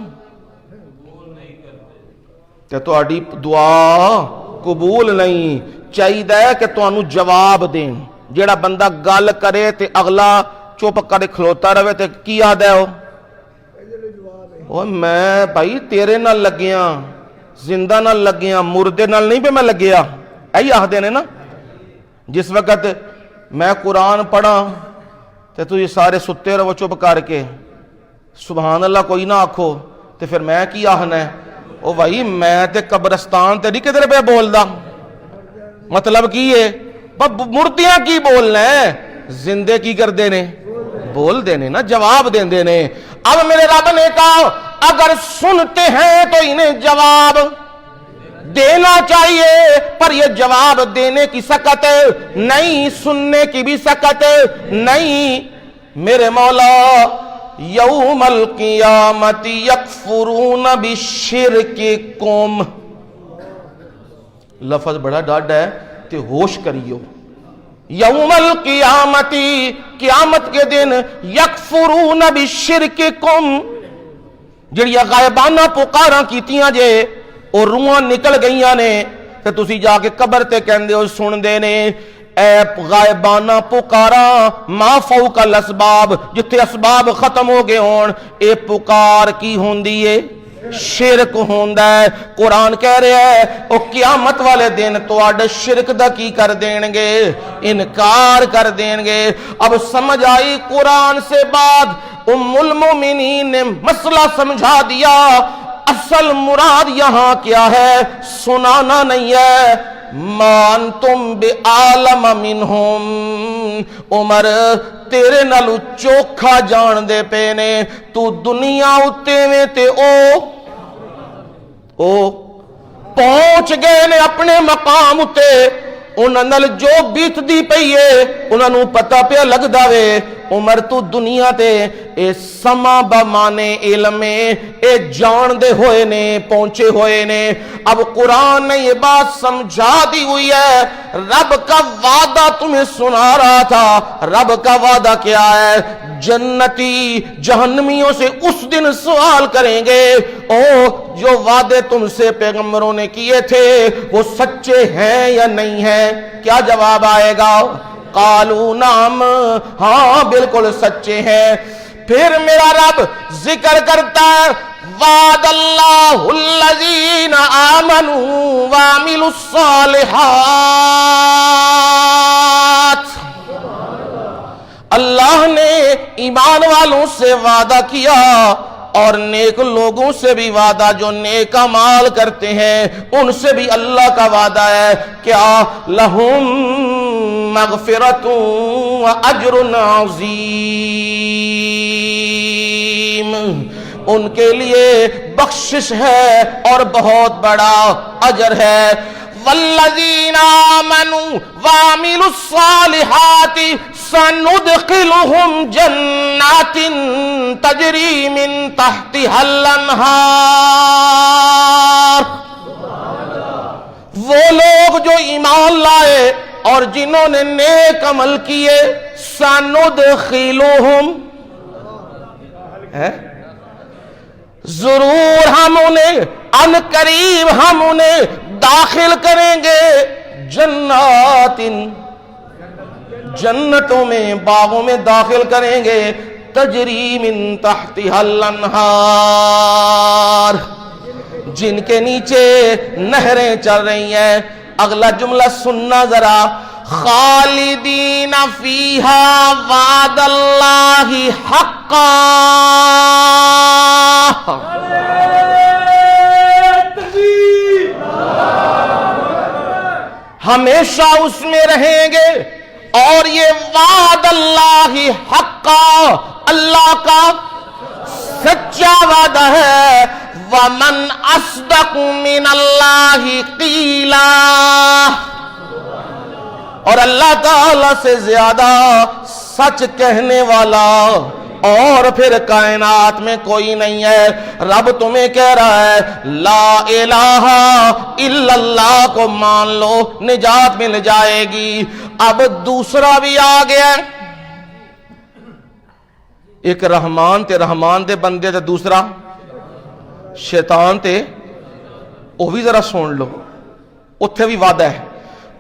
تے تہاڈی دعا قبول نہیں، چاہیے کہ تانوں جواب دین۔ جیڑا بندہ گل کرے تے اگلا چپ کر کھلوتا رہے تے کی آدھا ہو؟ او میں بھائی تیرے نال لگیاں، زندہ نال لگیاں، مردے نال نہیں پہ میں لگیا، ایہی آدھے نے نا۔ جس وقت میں قرآن پڑھا تے تو یہ سارے ستے رہو چپ کر کے، سبحان اللہ کوئی نہ آکھو، تے پھر میں کی آہنا ہے؟ او بھائی میں تے قبرستان تے نہیں کدھر پہ بول دا، مطلب کی ہے؟ مردیاں کی بولنا ہے، زندے کی کر دینے؟ بول دینے نا، جواب دیں دینے۔ اب میرے رب نے کہا اگر سنتے ہیں تو انہیں جواب دینا چاہیے، پر یہ جواب دینے کی سکت نہیں، سننے کی بھی سکت نہیں۔ میرے مولا یوم القیامت یکفرون بشرککم، لفظ بڑا ڈاڈا ہے تے ہوش کریو۔ یوم القیامتی، قیامت کے دن، یکفرون بشرککم، جڑیاں غائبانہ پکاراں کیتیاں جے اور روحاں نکل گئیاں نے تے تسی جا کے قبر تے کہندے ہو سن دے نے اے غائبانہ پکارا ما فوق الاسباب، جتھے اسباب ختم ہو گئے ہون، اے پکار کی ہوندی ہے؟ شرک ہوندا ہے۔ قرآن کہہ رہا ہے او قیامت والے دن تواڈے شرک دا کی کر دین گے؟ انکار کر دین گے۔ اب سمجھ آئی قرآن سے بعد ام المومنین نے مسئلہ سمجھا دیا۔ اصل مراد یہاں کیا ہے؟ سنانا نہیں ہے۔ ما انتم بعالم منہم، عمر تیرے نالو چوکھا جان دے پے نے، تو دنیا اتے میں تے او پہنچ گئے نے اپنے مقام اتے، انہاں نال جو بیت دی پئیے انہاں نوں پتہ پیا لگدا وے۔ عمر تو دنیا تے اے سما بمانے علم اے جان دے ہوئے نے، پہنچے ہوئے نے۔ اب قرآن نے یہ بات سمجھا دی ہوئی ہے۔ رب کا وعدہ تمہیں سنا رہا تھا۔ رب کا وعدہ کیا ہے؟ جنتی جہنمیوں سے اس دن سوال کریں گے او جو وعدے تم سے پیغمبروں نے کیے تھے وہ سچے ہیں یا نہیں ہیں؟ کیا جواب آئے گا؟ قالوا نعم، ہاں بالکل سچے ہیں۔ پھر میرا رب ذکر کرتا ہے وعد اللہ الذین آمنوا وعملوا الصالحات، اللہ نے ایمان والوں سے وعدہ کیا اور نیک لوگوں سے بھی وعدہ، جو نیک اعمال کرتے ہیں ان سے بھی اللہ کا وعدہ ہے۔ کیا؟ لہم مغفرۃ واجر عظیم، ان کے لیے بخشش ہے اور بہت بڑا اجر ہے۔ والذین آمنوا وعملوا الصالحات سندخلهم جنات تجری من تحتها الانہار، وہ لوگ جو ایمان لائے اور جنہوں نے نیک عمل کیے، سندخلهم، ضرور ہم انہیں ان قریب ہم انہیں داخل کریں گے جنات، جنتوں میں، باغوں میں داخل کریں گے، تجری من تحتها الانہار، جن کے نیچے نہریں چل رہی ہیں۔ اگلا جملہ سننا ذرا، خالدین فیہا وعد اللہ حقا، ہمیشہ اس میں رہیں گے، اور یہ وعد اللہ حقا، اللہ کا سچا وعدہ ہے۔ وَمَنْ أَصْدَقُ مِنَ اللَّهِ قِيلًا، اور اللہ تعالی سے زیادہ سچ کہنے والا اور پھر کائنات میں کوئی نہیں ہے۔ رب تمہیں کہہ رہا ہے لا الہ الا اللہ کو مان لو، نجات مل جائے گی۔ اب دوسرا بھی آ گیا، ایک رحمان تے رحمان دے بندے تے دوسرا شیطان تے، وہ بھی ذرا سن لو، اتھے بھی وعدہ ہے۔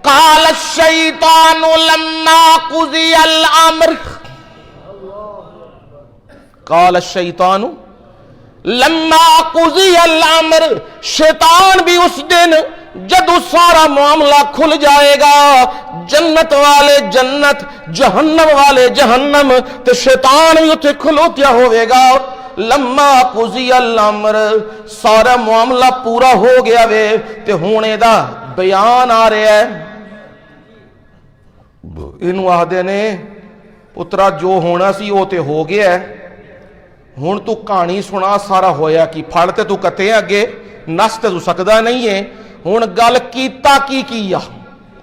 قال الشیطان لما قضی الامر، قال الشیطان لما قضی الامر، شیطان بھی اس دن جدو سارا معاملہ کھل جائے گا، جنت والے جنت، جہنم والے جہنم، تے شیطان بھی اتھے کھلوتیا ہوئے گا۔ لما قضی الامر، سارا معاملہ پورا ہو گیا وے، تے ہونے دا بیان آ رہا ہے۔ انہوں آدھے نے ਪੁੱਤਰਾ ਜੋ ਹੋਣਾ ਸੀ ਉਹ ਤੇ ਹੋ ਗਿਆ, ਹੁਣ ਤੂੰ ਕਹਾਣੀ ਸੁਣਾ ਸਾਰਾ ਹੋਇਆ ਕੀ। ਫੜ ਤੇ ਤੂੰ ਕੱਤੇ ਅੱਗੇ, ਨਸ ਤੇ ਤੂੰ ਸਕਦਾ ਨਹੀਂ ਹੈ, ਹੁਣ ਗੱਲ ਕੀਤਾ ਕੀ ਆ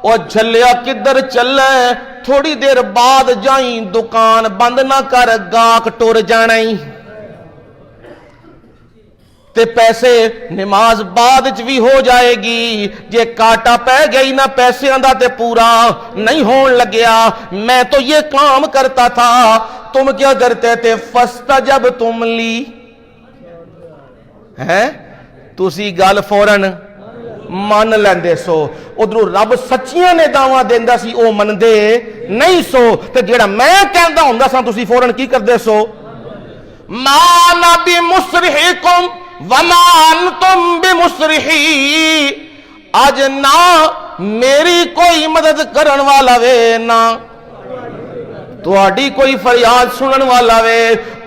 او جھلیا کدھر چلے تھوڑی دیر بعد جائیں دکان بند نہ کر گاہک ٹر جانا تے پیسے نماز بعد چ بھی ہو جائے گی جے کاٹا پہ گئی نہ پیسے دا تے پورا نہیں ہون لگیا میں تو یہ کام کرتا تھا تم کیا کرتے تھے فاستجبتم لی ہے تسی گل فوراً مان لیندے سو ادھروں رب سچیاں نے دعواں دیندا سی او مندے نہیں سو تے جیڑا میں کہندا ہوندا سا تسی فوراً کی کردے سو ما نبی مسرحکم وما انتم بمسرحی آج نہ میری کوئی مدد کرن والا وے نہ تہاڈی کوئی فریاد سنن والا وے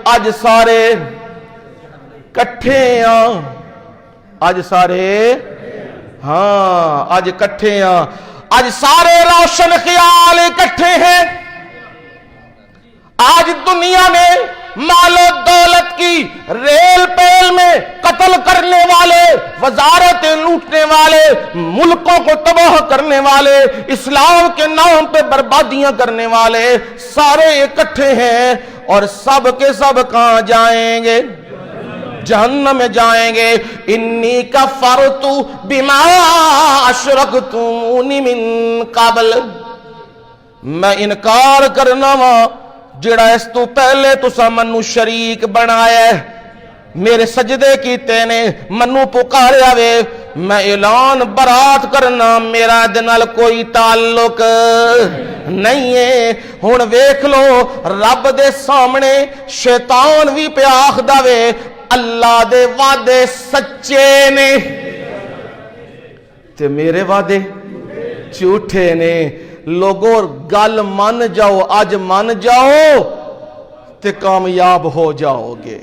آج سارے کٹھے ہاں آج سارے ہاں آج کٹھے ہاں آج سارے روشن خیال اکٹھے ہیں آج دنیا میں مال و دولت کی ریل پیل میں قتل کرنے والے وزارتیں لوٹنے والے ملکوں کو تباہ کرنے والے اسلام کے نام پہ بربادیاں کرنے والے سارے اکٹھے ہیں اور سب کے سب کہاں جائیں گے جہنم میں جائیں گے انی کفرت بما اشرکتمونی من قبل میں انکار کرنا وا جڑا اس تو پہلے تسا منو شریک بنایا ہے میرے سجدے کیتے نے منو پکاریا وے میں اعلان برات کرنا میرا دنال کوئی تعلق نہیں ہے ہن ویکھ لو رب دے سامنے شیطان بھی پہ آکھدا وے اللہ دے وعدے سچے نے تے میرے وعدے جھوٹے نے لوگوں گل مان جاؤ آج مان جاؤ تے کامیاب ہو جاؤ گے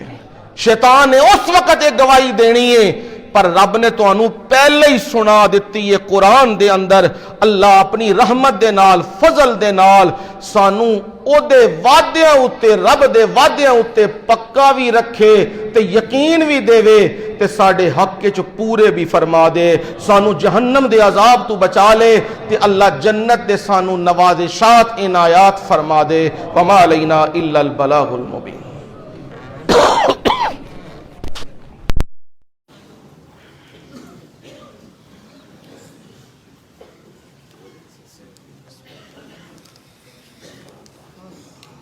شیطان نے اس وقت ایک گواہی دینی ہے پر رب نے تو انو پہلے ہی سنا دیتی ہے قرآن دے اندر اللہ اپنی رحمت دے نال فضل دے نال سانو او دے وعدیاں اتے رب دے وعدیاں اتے پکا بھی رکھے تے یقین بھی دے وے تے ساڑے حق کے چو پورے بھی فرما دے سانو جہنم دے عذاب تو بچا لے تے اللہ جنت دے سانو نوازشات عنایات فرما دے وما علینا الا البلاغ المبین